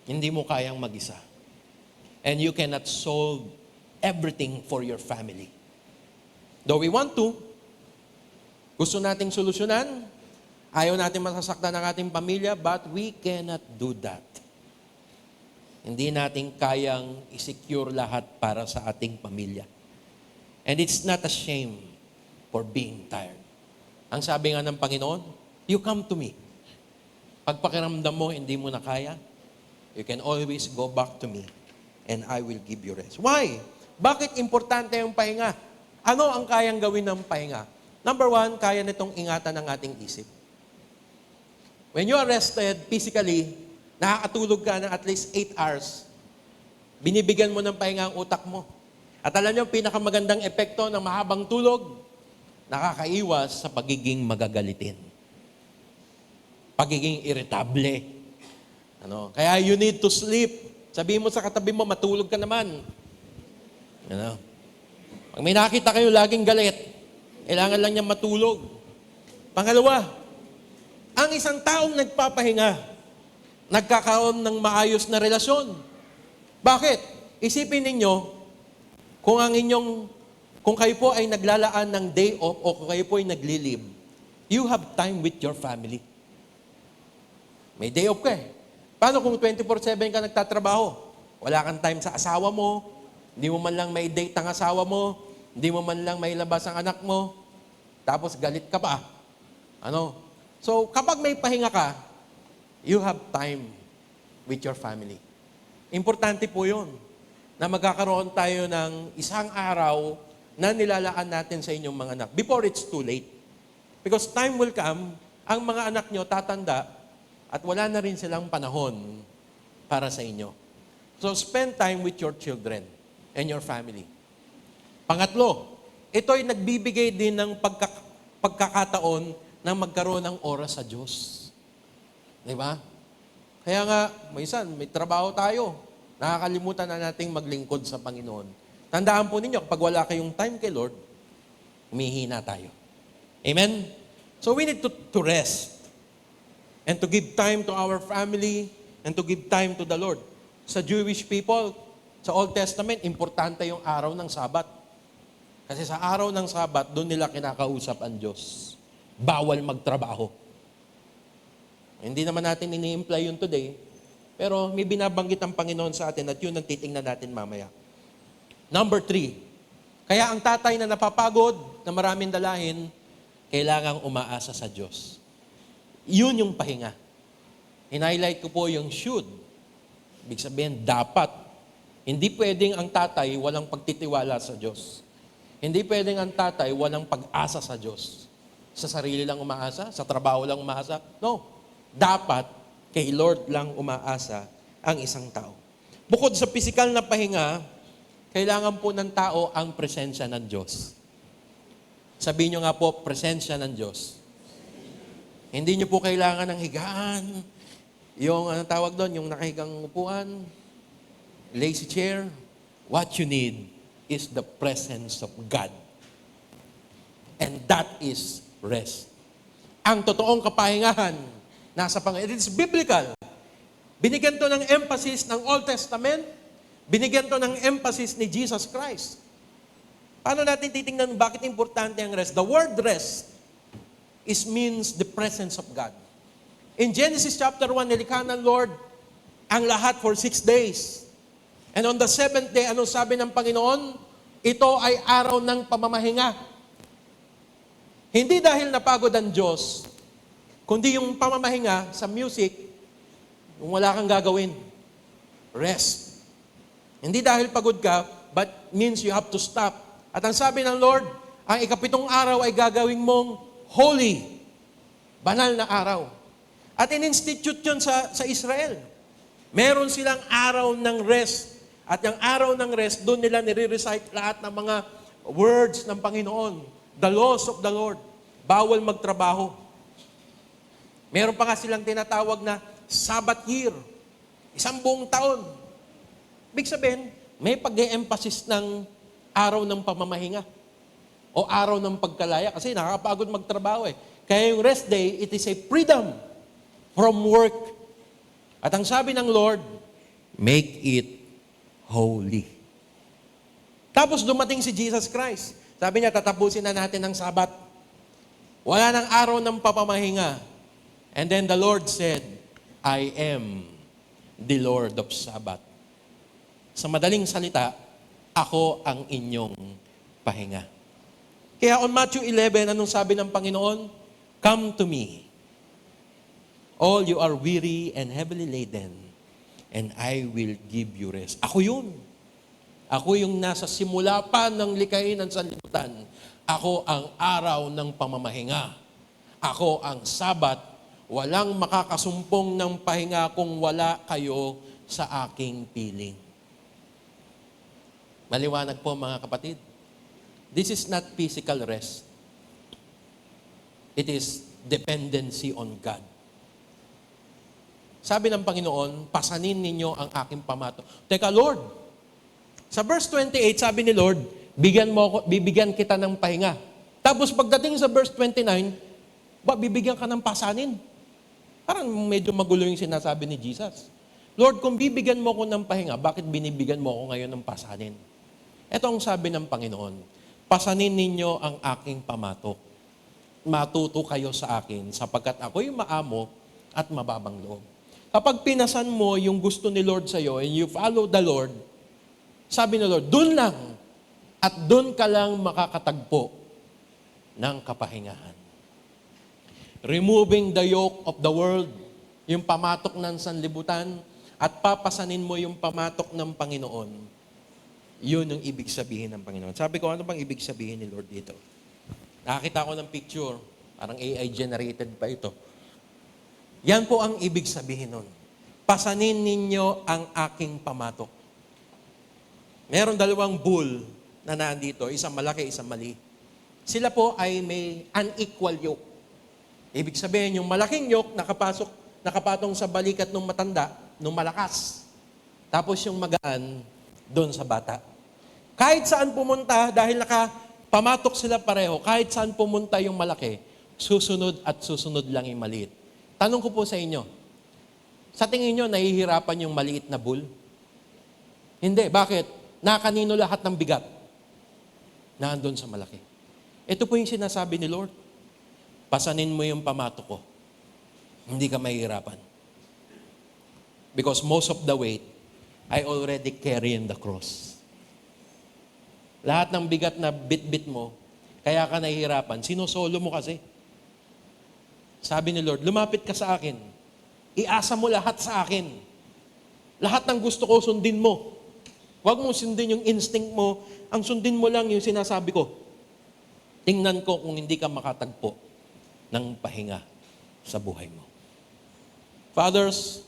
Hindi mo kayang mag-isa. And you cannot solve everything for your family. Though we want to, gusto nating solusyonan, ayaw natin masasaktan ng ating pamilya, but we cannot do that. Hindi natin kayang i-secure lahat para sa ating pamilya. And it's not a shame for being tired. Ang sabi nga ng Panginoon, you come to me. Pag pakiramdam mo, hindi mo na kaya, you can always go back to me and I will give you rest. Why? Bakit importante yung pahinga? Ano ang kayang gawin ng pahinga? Number 1, kaya nitong ingatan ng ating isip. When you are rested physically, nakakatulog ka ng at least 8 hours. Binibigyan mo ng pahinga ang utak mo. At alam niyo, pinakamagandang epekto ng mahabang tulog, nakakaiwas sa pagiging magagalitin. Pagiging irritable. Kaya you need to sleep. Sabihin mo sa katabi mo, matulog ka naman. Pag may nakita kayo laging galit, kailangan lang niya matulog. Pangalawa, ang isang taong nagpapahinga, nagkakaroon ng maayos na relasyon. Bakit? Isipin ninyo, kung kayo po ay naglalaan ng day off o kung kayo po ay nagli-leave, you have time with your family. May day off ka eh. Paano kung 24/7 ka nagtatrabaho? Wala kang time sa asawa mo, hindi mo man lang may date ang asawa mo, hindi mo man lang may labas ang anak mo, tapos galit ka pa. So, kapag may pahinga ka, you have time with your family. Importante po yun, na magkakaroon tayo ng isang araw na nilalaan natin sa inyong mga anak before it's too late. Because time will come, ang mga anak nyo tatanda at wala na rin silang panahon para sa inyo. So spend time with your children and your family. Pangatlo, ito'y nagbibigay din ng pagkakataon na magkaroon ng oras sa Diyos. Di ba? Kaya nga, minsan, may trabaho tayo. Nakakalimutan na nating maglingkod sa Panginoon. Tandaan po ninyo, kapag wala kayong time kay Lord, humihina tayo. Amen? So we need to rest and to give time to our family and to give time to the Lord. Sa Jewish people, sa Old Testament, importante yung araw ng Sabat. Kasi sa araw ng Sabat, doon nila kinakausap ang Diyos. Bawal magtrabaho. Hindi naman natin ini-imply yun today, pero may binabanggit ang Panginoon sa atin at yun ang titingnan natin mamaya. Number 3, kaya ang tatay na napapagod, na maraming dalahin, kailangang umaasa sa Diyos. Yun yung pahinga. In-highlight ko po yung should. Ibig sabihin, dapat. Hindi pwedeng ang tatay walang pagtitiwala sa Diyos. Hindi pwedeng ang tatay walang pag-asa sa Diyos. Sa sarili lang umaasa? Sa trabaho lang umaasa? No. Dapat kay Lord lang umaasa ang isang tao. Bukod sa pisikal na pahinga, kailangan po ng tao ang presensya ng Diyos. Sabihin nyo nga po, presensya ng Diyos. Hindi nyo po kailangan ng higaan, yung anong tawag doon, yung nakahigang upuan, lazy chair. What you need is the presence of God. And that is rest. Ang totoong kapahingahan, nasa Panginoon. It is biblical. Binigyan to ng emphasis ng Old Testament, binigyan to ng emphasis ni Jesus Christ. Paano natin titingnan bakit importante ang rest? The word rest means the presence of God. In Genesis chapter 1, nilikha ng Lord ang lahat for 6 days. And on the 7th day, ano sabi ng Panginoon? Ito ay araw ng pamamahinga. Hindi dahil napagod ang Diyos, kundi yung pamamahinga sa music, kung wala kang gagawin. Rest. Hindi dahil pagod ka, but means you have to stop. At ang sabi ng Lord, ang ikapitong araw ay gagawin mong holy. Banal na araw. At in-institute yun sa Israel. Meron silang araw ng rest. At yung araw ng rest, doon nila nire-recite lahat ng mga words ng Panginoon. The laws of the Lord. Bawal magtrabaho. Meron pa nga silang tinatawag na Sabbath year. 1 buong taon. Ibig sabihin, may pag-e-emphasis ng araw ng pamamahinga. O araw ng pagkalaya. Kasi nakakapagod magtrabaho eh. Kaya yung rest day, it is a freedom from work. At ang sabi ng Lord, make it holy. Tapos dumating si Jesus Christ. Sabi niya, tatapusin na natin ang Sabat. Wala nang araw ng papamahinga. And then the Lord said, I am the Lord of Sabbath. Sa madaling salita, ako ang inyong pahinga. Kaya on Matthew 11, anong sabi ng Panginoon? Come to me, all you are weary and heavily laden, and I will give you rest. Ako yun. Ako yung nasa simula pa ng likhain ng sanlibutan. Ako ang araw ng pamamahinga. Ako ang Sabat. Walang makakasumpong ng pahinga kung wala kayo sa aking piling. Maliwanag po mga kapatid. This is not physical rest. It is dependency on God. Sabi ng Panginoon, pasanin ninyo ang aking pamato. Teka, Lord, sa verse 28, sabi ni Lord, bibigyan kita ng pahinga. Tapos pagdating sa verse 29, bibigyan ka ng pasanin. Parang medyo magulo yung sinasabi ni Jesus. Lord, kung bibigyan mo ko ng pahinga, bakit binibigyan mo ko ngayon ng pasanin? Ito ang sabi ng Panginoon, pasanin ninyo ang aking pamatok. Matuto kayo sa akin, sapagkat ako'y maamo at mababang loob. Kapag pinasan mo yung gusto ni Lord sa'yo and you follow the Lord, sabi ni Lord, dun lang at dun ka lang makakatagpo ng kapahingahan. Removing the yoke of the world, yung pamatok ng sanlibutan, at papasanin mo yung pamatok ng Panginoon. Yun ang ibig sabihin ng Panginoon. Sabi ko, ano bang ibig sabihin ni Lord dito? Nakakita ko ng picture. Parang AI generated pa ito. Yan po ang ibig sabihin nun. Pasanin ninyo ang aking pamatok. Meron dalawang bull na nandito, isang malaki, isang mali. Sila po ay may unequal yoke. Ibig sabihin, yung malaking yoke nakapatong sa balikat ng matanda, ng malakas. Tapos yung magaan, doon sa bata. Kahit saan pumunta, dahil nakapamatok sila pareho, kahit saan pumunta yung malaki, susunod at susunod lang yung maliit. Tanong ko po sa inyo, sa tingin nyo, nahihirapan yung maliit na bull? Hindi. Bakit? Nakanino lahat ng bigat? Naandun sa malaki. Ito po yung sinasabi ni Lord. Pasanin mo yung pamatok ko. Hindi ka mahihirapan. Because most of the weight, I already carry in the cross. Lahat ng bigat na bit-bit mo, kaya ka nahihirapan, sinusolo mo kasi. Sabi ni Lord, lumapit ka sa akin. Iasa mo lahat sa akin. Lahat ng gusto ko, sundin mo. Huwag mong sundin yung instinct mo. Ang sundin mo lang yung sinasabi ko. Tingnan ko kung hindi ka makatagpo ng pahinga sa buhay mo. Fathers,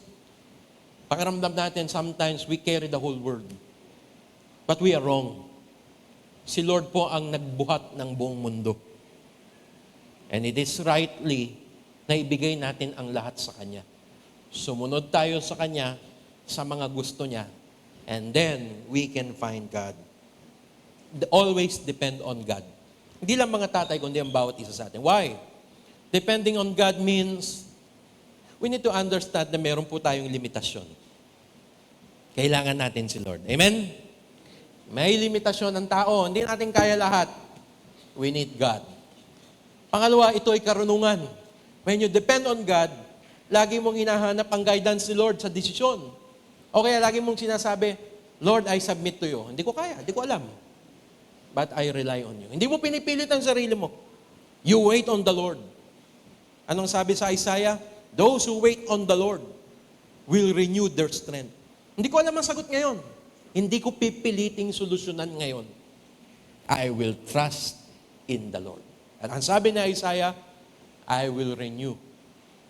pakiramdam natin, sometimes we carry the whole world. But we are wrong. Si Lord po ang nagbuhat ng buong mundo. And it is rightly na ibigay natin ang lahat sa Kanya. Sumunod tayo sa Kanya sa mga gusto niya. And then, we can find God. Always depend on God. Hindi lang mga tatay, kundi ang bawat isa sa atin. Why? Depending on God means, we need to understand na meron po tayong limitasyon. Kailangan natin si Lord. Amen? May limitasyon ng tao. Hindi natin kaya lahat. We need God. Pangalawa, ito ay karunungan. When you depend on God, lagi mong hinahanap ang guidance ni Lord sa desisyon. O kaya lagi mong sinasabi, Lord, I submit to you. Hindi ko kaya, hindi ko alam. But I rely on you. Hindi mo pinipilit ang sarili mo. You wait on the Lord. Anong sabi sa Isaiah? Those who wait on the Lord will renew their strength. Hindi ko alam ang sagot ngayon. Hindi ko pipiliting solusyonan ngayon. I will trust in the Lord. At ang sabi ni Isaiah, I will renew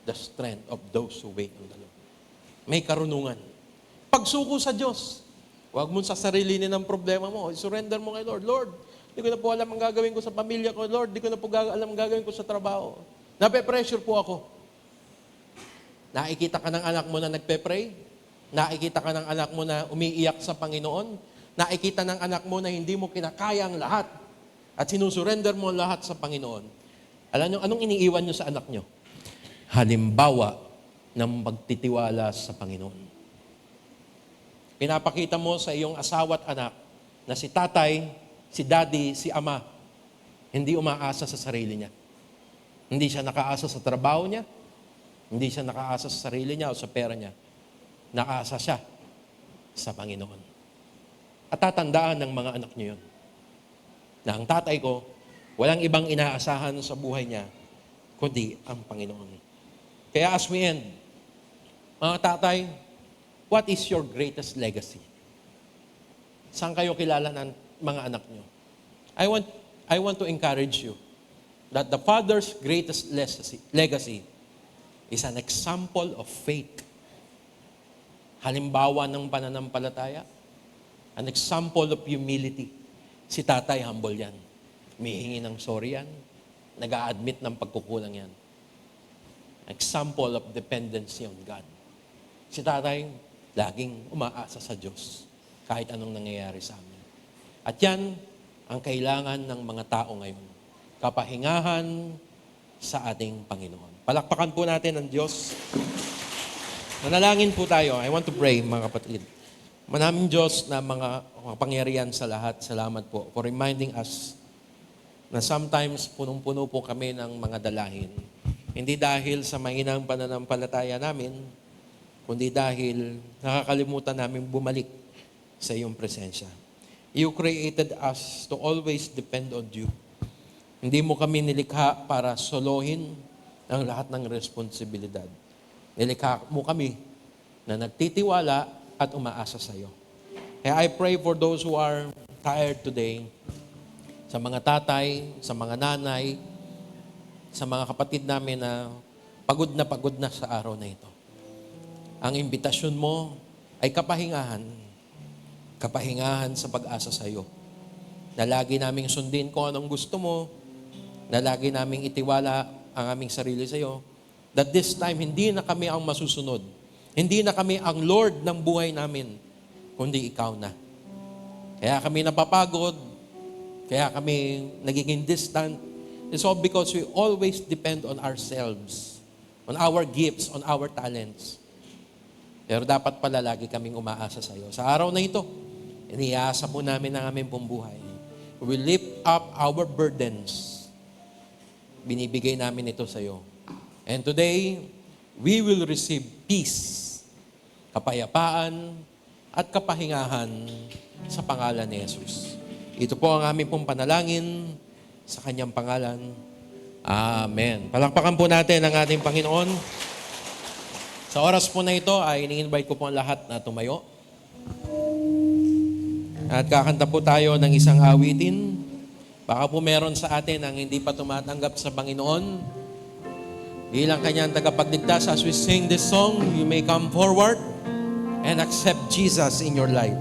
the strength of those who wait on the Lord. May karunungan. Pagsuko sa Diyos. Huwag mo sasarilinin ang problema mo. Surrender mo kay Lord. Lord, di ko na po alam ang gagawin ko sa pamilya ko. Lord, di ko na po alam ang gagawin ko sa trabaho. Nape-pressure po ako. Nakikita ka ng anak mo na nagpe-pray? Nakikita ka ng anak mo na umiiyak sa Panginoon? Nakikita ng anak mo na hindi mo kinakaya ang lahat at sinusurrender mo lahat sa Panginoon? Alam nyo, anong iniiwan nyo sa anak nyo? Halimbawa ng pagtitiwala sa Panginoon. Pinapakita mo sa iyong asawa at anak na si tatay, si daddy, si ama, hindi umaasa sa sarili niya. Hindi siya nakaasa sa trabaho niya, hindi siya nakaasa sa sarili niya o sa pera niya. Nakaasa siya sa Panginoon. At tatandaan ng mga anak niyo yun, na ang tatay ko, walang ibang inaasahan sa buhay niya, kundi ang Panginoon. Kaya as we end, mga tatay, what is your greatest legacy? Saan kayo kilala ng mga anak niyo? I want to encourage you that the Father's greatest legacy is an example of faith. Halimbawa ng pananampalataya. An example of humility. Si tatay, humble yan. Humihingi ng sorry yan. Nag-a-admit ng pagkukulang yan. Example of dependency on God. Si tatay, laging umaasa sa Diyos kahit anong nangyayari sa amin. At yan ang kailangan ng mga tao ngayon. Kapahingahan sa ating Panginoon. Palakpakan po natin ang Diyos. Manalangin po tayo. I want to pray, mga kapatid. Manaming Diyos na mga pangyarihan sa lahat, salamat po for reminding us na sometimes punong-puno po kami ng mga dalahin. Hindi dahil sa mahinang pananampalataya namin, kundi dahil nakakalimutan namin bumalik sa iyong presensya. You created us to always depend on you. Hindi mo kami nilikha para solohin ang lahat ng responsibilidad. Nilikha mo kami na nagtitiwala at umaasa sa iyo. Kaya I pray for those who are tired today, sa mga tatay, sa mga nanay, sa mga kapatid namin na pagod na sa araw na ito. Ang imbitasyon mo ay kapahingahan. Kapahingahan sa pag-asa sa iyo. Na lagi naming sundin kung anong gusto mo, na lagi naming itiwala ang aming sarili sa iyo, that this time, hindi na kami ang masusunod. Hindi na kami ang Lord ng buhay namin, kundi ikaw na. Kaya kami napapagod, kaya kami nagiging distant. It's all because we always depend on ourselves, on our gifts, on our talents. Pero dapat pala lagi kaming umaasa sa iyo. Sa araw na ito, iniasa po namin ang aming pong buhay. We lift up our burdens. Binibigay namin ito sa iyo. And today, we will receive peace, kapayapaan, at kapahingahan sa pangalan ni Jesus. Ito po ang aming pong panalangin sa kanyang pangalan. Amen. Palakpakan po natin ang ating Panginoon. Sa oras po na ito ay ini-invite ko po ang lahat na tumayo. At kakanta po tayo ng isang awitin. Baka po meron sa atin ang hindi pa tumatanggap sa Panginoon. Bilang kanyang tagapagligtas, as we sing this song, you may come forward and accept Jesus in your life.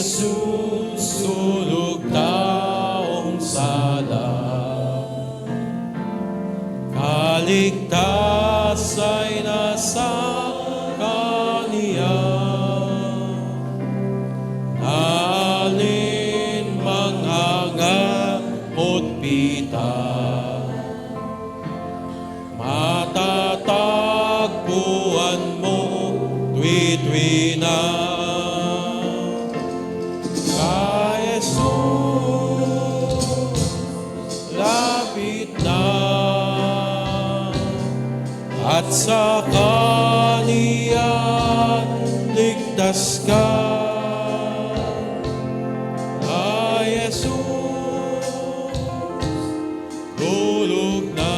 Jesus, sulog taong sala, kaligtas ay nasa Kaniya. Alin manghanga at pita, matatagpuan mo tuwi-tuwi na. At sa Kaniya ligtas ka, Jesus, tulog na.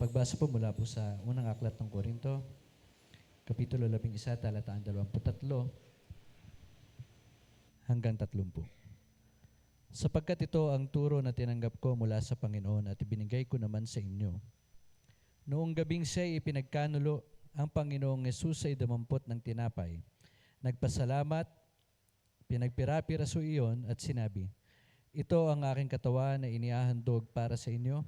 pagbasa po mula po sa unang aklat ng Korinto, Kapitulo 11, talataan 23 hanggang 30. Sapagkat ito ang turo na tinanggap ko mula sa Panginoon at ibinigay ko naman sa inyo. Noong gabing siya'y ipinagkanulo, ang Panginoong Yesus ay dumampot ng tinapay. Nagpasalamat, pinagpira-piraso iyon at sinabi, "Ito ang aking katawan na inihahandog para sa inyo.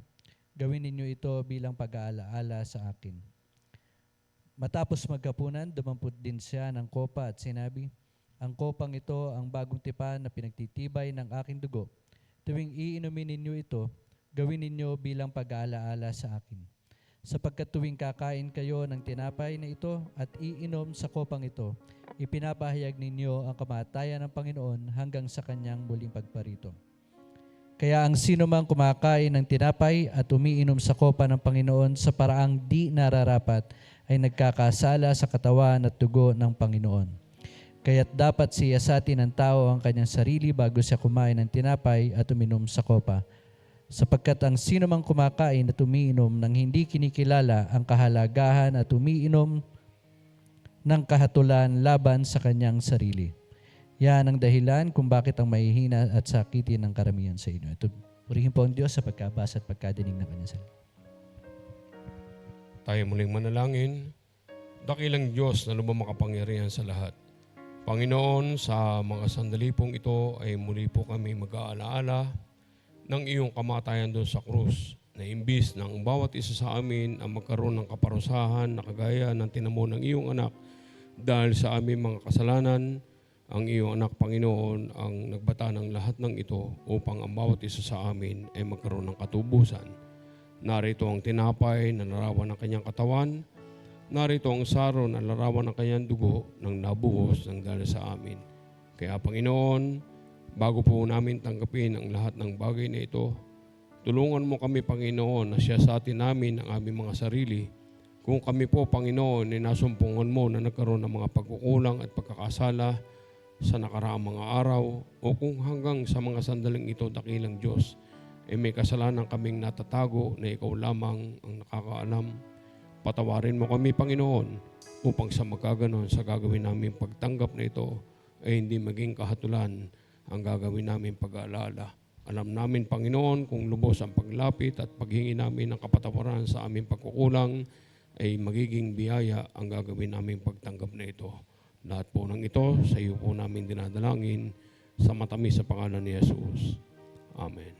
Gawin ninyo ito bilang pag-aalaala sa akin." Matapos magkapunan, dumampot din siya ng kopa at sinabi, "Ang kopang ito ang bagong tipan na pinagtitibay ng aking dugo. Tuwing iinumin ninyo ito, gawin ninyo bilang pag-aalaala sa akin. Sapagkat tuwing kakain kayo ng tinapay na ito at iinom sa kopang ito, ipinapahayag ninyo ang kamatayan ng Panginoon hanggang sa kanyang muling pagparito. Kaya ang sino mang kumakain ng tinapay at umiinom sa kopa ng Panginoon sa paraang di nararapat ay nagkakasala sa katawan at dugo ng Panginoon. Kaya't dapat siyasatin ng tao ang kanyang sarili bago siya kumain ng tinapay at uminom sa kopa. Sapagkat ang sino mang kumakain at umiinom ng hindi kinikilala ang kahalagahan at umiinom ng kahatulan laban sa kanyang sarili. Yan ang dahilan kung bakit ang mahihina at sakitin ng karamihan sa inyo." Ito, purihin po ang Diyos sa pagkabasa at pagkadinig ng kanyang salita. Tayo muling manalangin. Dakilang Diyos na lubang makapangyarihan sa lahat. Panginoon, sa mga sandali pong ito ay muli po kami mag-aalaala ng iyong kamatayan doon sa krus, na imbis ng bawat isa sa amin ang magkaroon ng kaparusahan na kagaya ng tinamo ng iyong anak dahil sa aming mga kasalanan, ang iyong anak, Panginoon, ang nagbata ng lahat ng ito upang ang bawat isa sa amin ay magkaroon ng katubusan. Narito ang tinapay na larawan ng kanyang katawan. Narito ang saro na larawan ng kanyang dugo nang nabuhos ng dahil sa amin. Kaya Panginoon, bago po namin tanggapin ang lahat ng bagay na ito, tulungan mo kami, Panginoon, na siyasatin namin ang aming mga sarili. Kung kami po, Panginoon, ay nasumpungan mo na nagkaroon ng mga pagkukulang at pagkakasala sa nakaraang mga araw, o kung hanggang sa mga sandaling ito, dakilang Diyos, ay may kasalanan kaming natatago na ikaw lamang ang nakakaalam. Patawarin mo kami, Panginoon, upang sa magkaganon sa gagawin namin pagtanggap na ito ay hindi maging kahatulan ang gagawin namin pag-aalala. Alam namin, Panginoon, kung lubos ang paglapit at paghingi namin ng kapatawaran sa aming pagkukulang, ay magiging biyaya ang gagawin namin pagtanggap na ito. Lahat po ng ito, sa iyo po namin dinadalangin sa matamis sa pangalan ni Jesus. Amen.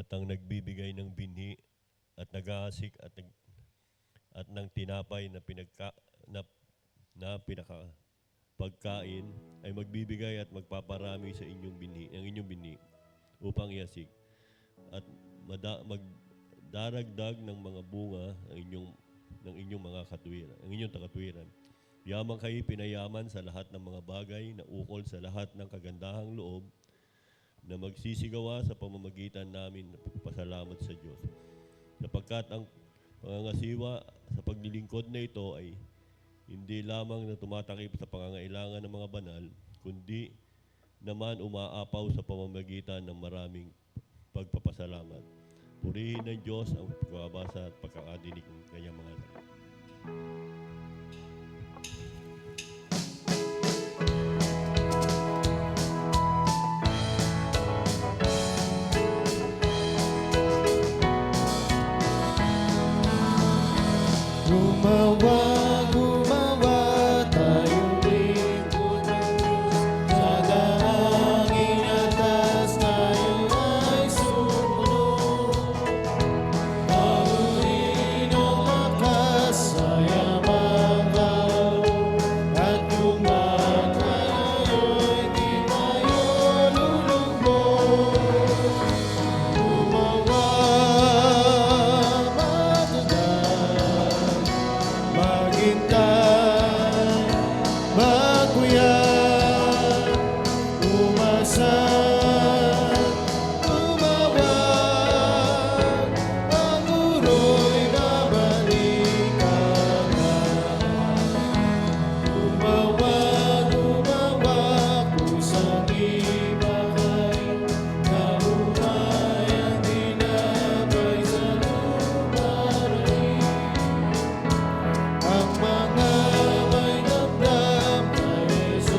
at ang nagbibigay ng binhi at nag-aasik at ng tinapay na pinakapagkain ay magbibigay at magpaparami sa inyong binhi upang iasik at magdaragdag ng mga bunga ng inyong mga katwiran, ang inyong takatwiran. Yamang kayo pinayaman sa lahat ng mga bagay na ukol sa lahat ng kagandahang loob na magsisigawa sa pamamagitan namin na pasalamat sa Diyos. Sapagkat ang pangangasiwa sa paglilingkod na ito ay hindi lamang na tumatakip sa pangangailangan ng mga banal, kundi naman umaapaw sa pamamagitan ng maraming pagpapasalamat. Purihin ng Diyos ang pagbabasa at pagkakadinig ng kanyang mga salita. Gumawa tayong lingkod ng Diyos. Sa daanging atas tayo ay sumunod. Paguhin ang lakas sa yamang kaloob. At dumaan tayo'y di tayo lulubog. Gumawa maghintay, magbuyan, umasan, tumawag, ang uro'y babalik agad. Umawag, pusang ibakay, kabuhayan dinabay sa lumaray. Ang mga may damdam kay Jesus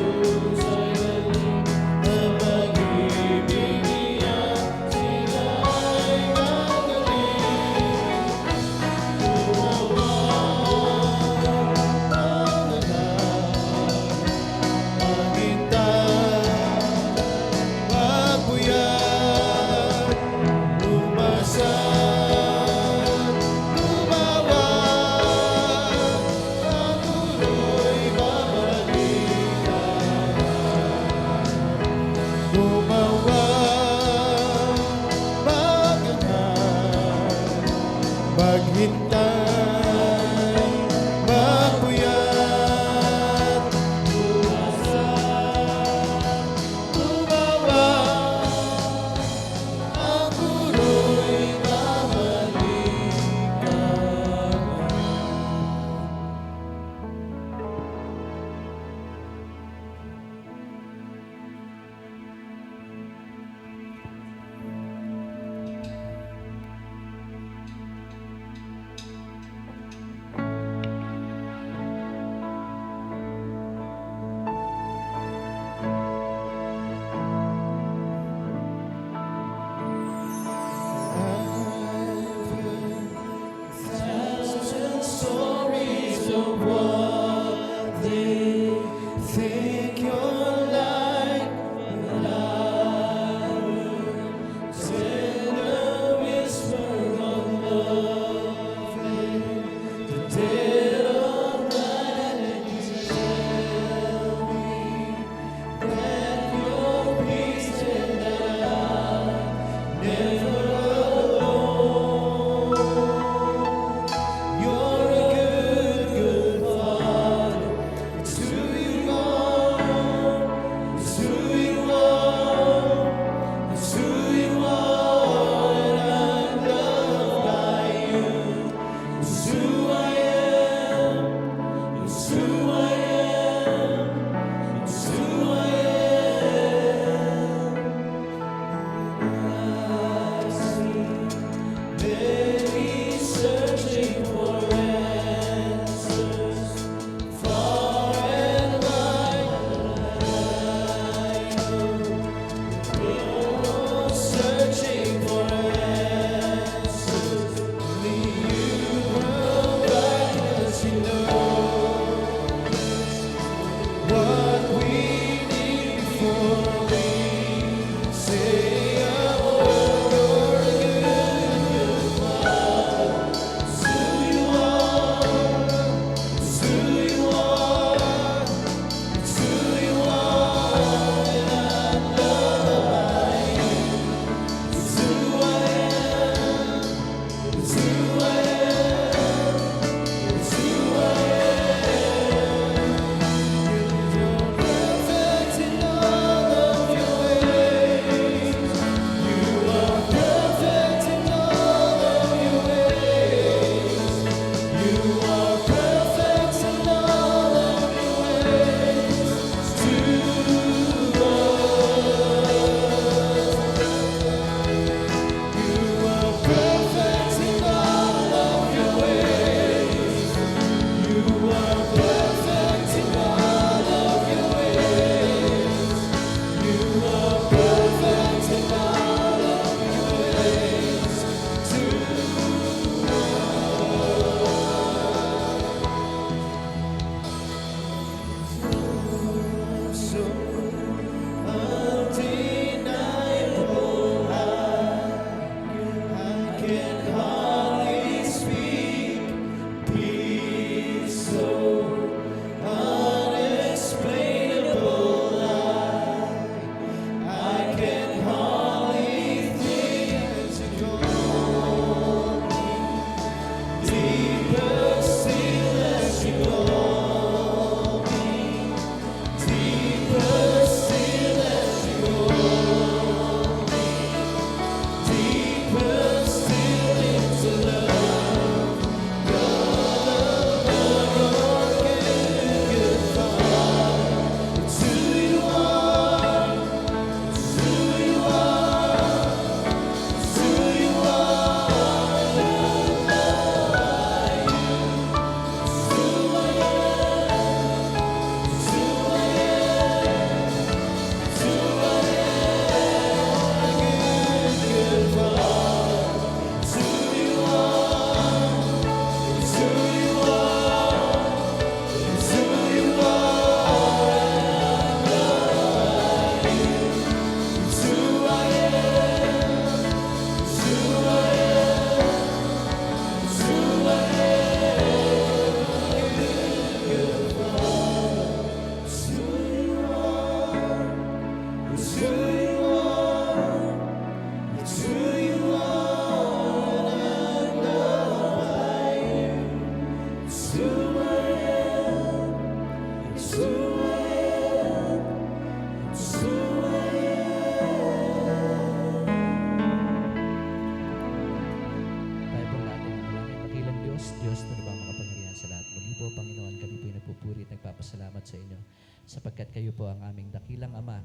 sapagkat kayo po ang aming dakilang Ama,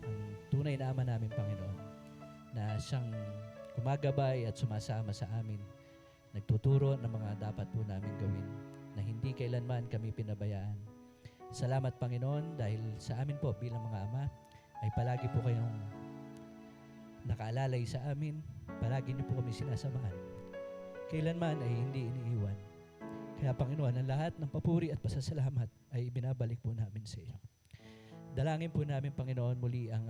ang tunay na Ama namin, Panginoon, na siyang gumagabay at sumasama sa amin, nagtuturo ng mga dapat po namin gawin, na hindi kailanman kami pinabayaan. Salamat, Panginoon, dahil sa amin po bilang mga ama, ay palagi po kayong nakaalalay sa amin, palagi niyo po kami sinasamahan. Kailanman ay hindi iniiwan. Kaya, Panginoon, ang lahat ng papuri at pasasalamat ay ibinabalik po namin sa iyo. Dalangin po namin, Panginoon, muli ang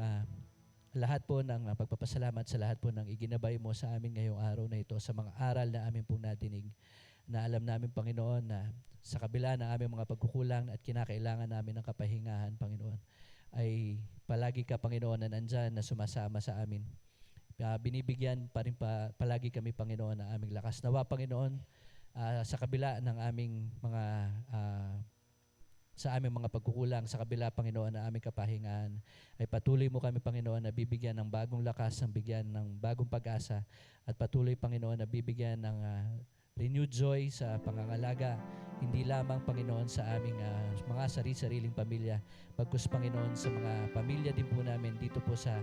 lahat po ng pagpapasalamat sa lahat po ng iginabay mo sa amin ngayong araw na ito, sa mga aral na amin pong natinig, na alam namin, Panginoon, na sa kabila ng aming mga pagkukulang at kinakailangan namin ng kapahingahan, Panginoon, ay palagi ka, Panginoon, na nandyan na sumasama sa amin. Binibigyan pa rin palagi kami, Panginoon, ng aming lakas. Nawa, Panginoon, sa kabila ng aming mga sa aming mga pagkukulang, sa kabila, Panginoon, ng aming kapahingahan, ay patuloy mo kami, Panginoon, na bibigyan ng bagong lakas, ng bigyan ng bagong pag-asa, at patuloy, Panginoon, na bibigyan ng renewed joy sa pangangalaga, hindi lamang, Panginoon, sa aming mga sarili-sariling pamilya, bagkus, Panginoon, sa mga pamilya din po namin dito po sa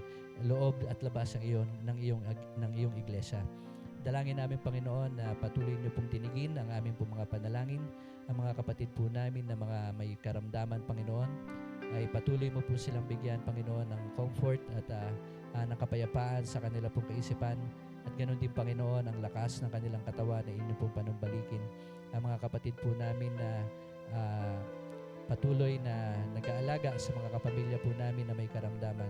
loob at labas ng iyong iglesia. Dalangin namin, Panginoon, na patuloy niyo pong tinigin ang aming pong mga panalangin, ang mga kapatid po namin na mga may karamdaman, Panginoon, ay patuloy mo po silang bigyan, Panginoon, ng comfort at ng kapayapaan sa kanila pong kaisipan, at ganoon din, Panginoon, ang lakas ng kanilang katawan na inyo pong panumbalikin. Ang mga kapatid po namin na patuloy na nag-aalaga sa mga kapamilya po namin na may karamdaman,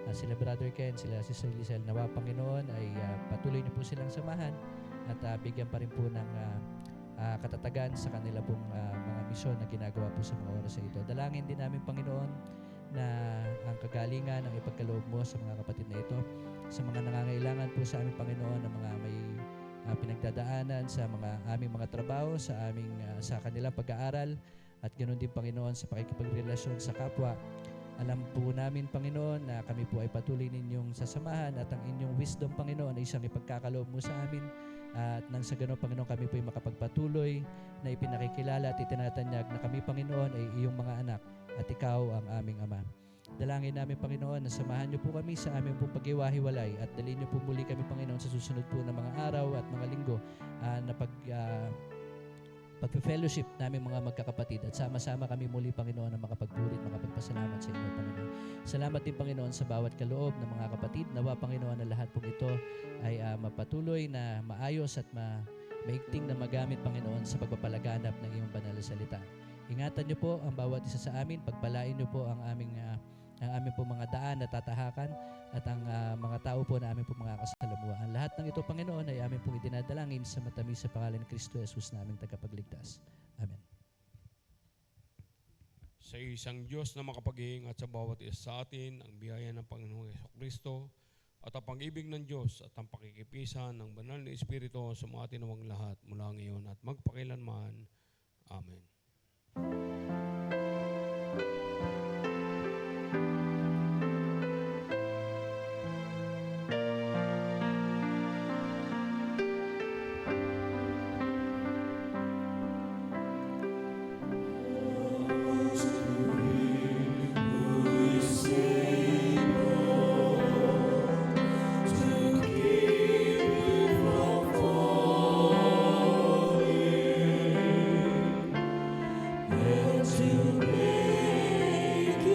sila Brother Ken, sila Sister Lizelle, nawa, Panginoon, ay patuloy niyo po silang samahan at bigyan pa rin po ng katatagan sa kanila pong mga misyon na ginagawa po sa mga oras na ito. Dalangin din namin, Panginoon, na ang kagalingan, ang ipagkaloob mo sa mga kapatid na ito, sa mga nangangailangan po sa aming, Panginoon, na mga may pinagdadaanan sa mga aming mga trabaho, sa aming sa kanilang pag-aaral, at ganoon din, Panginoon, sa pakikipagrelasyon sa kapwa. Alam po namin, Panginoon, na kami po ay patuloy ninyong sasamahan, at ang inyong wisdom, Panginoon, ay isang ipagkakaloob mo sa amin, at nang sa ganoon, Panginoon, kami po ay makapagpatuloy na ipinakikilala at itinatanyag na kami, Panginoon, ay iyong mga anak at ikaw ang aming Ama. Dalangin namin, Panginoon, na samahan niyo po kami sa aming pong pag-iwahiwalay at dalhin niyo po muli kami, Panginoon, sa susunod po na mga araw at mga linggo na pag-fellowship namin mga magkakapatid, at sama-sama kami muli, Panginoon, na makapagpurit, makapagpasalamat sa inyo, Panginoon. Salamat din, Panginoon, sa bawat kaloob ng mga kapatid. Nawa, Panginoon, na lahat pong ito ay mapatuloy na maayos at maigting na magamit, Panginoon, sa pagpapalaganap ng iyong banal na salita. Ingatan niyo po ang bawat isa sa amin, pagpalain niyo po ang aming po mga daan na tatahakan, at ang mga tao po na aming po mga kasalamuhan. Lahat ng ito, Panginoon, ay aming pong idinadalangin sa matamis sa pangalan ni Kristo Jesus na aming tagapagligtas. Amen. Sa isang Diyos na makapag-iingat sa bawat isa sa atin, ang biyaya ng Panginoong Jesucristo, at ang pag-ibig ng Diyos at ang pakikipisan ng banal na Espiritu sa mga tinawang lahat mula ngayon at magpakilanman. Amen. To make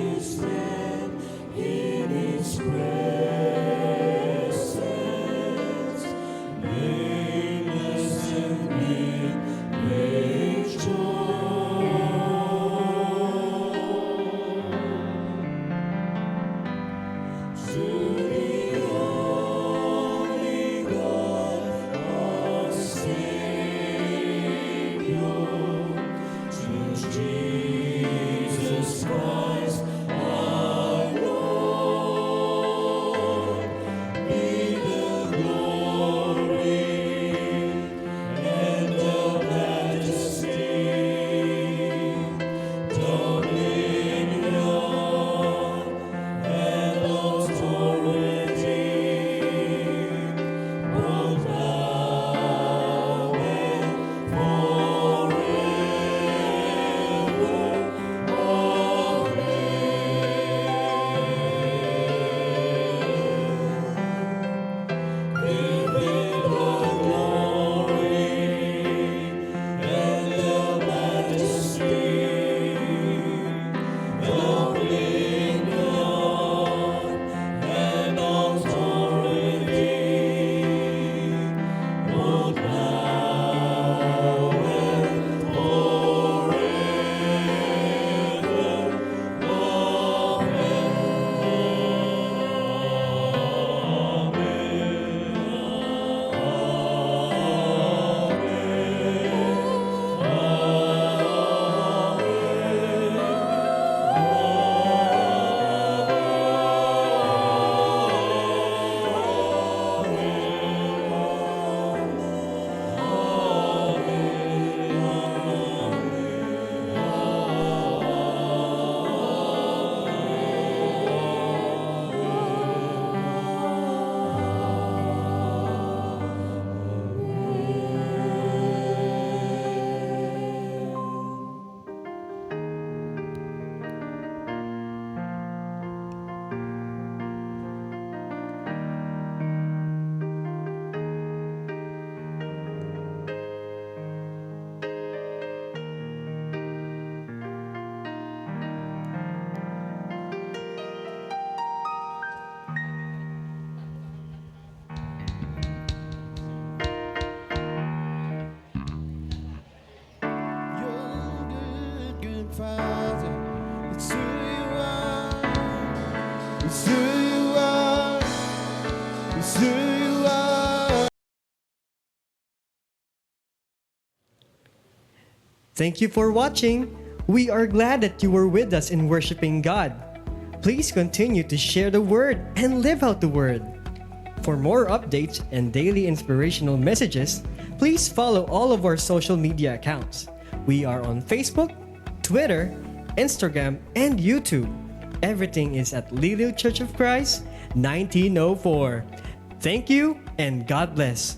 It's who you are. It's who you are. Thank you for watching. We are glad that you were with us in worshiping God. Please continue to share the word and live out the word. For more updates and daily inspirational messages, please follow all of our social media accounts. We are on Facebook, Twitter, Instagram, and YouTube. Everything is at Liliw Church of Christ, 1904. Thank you and God bless.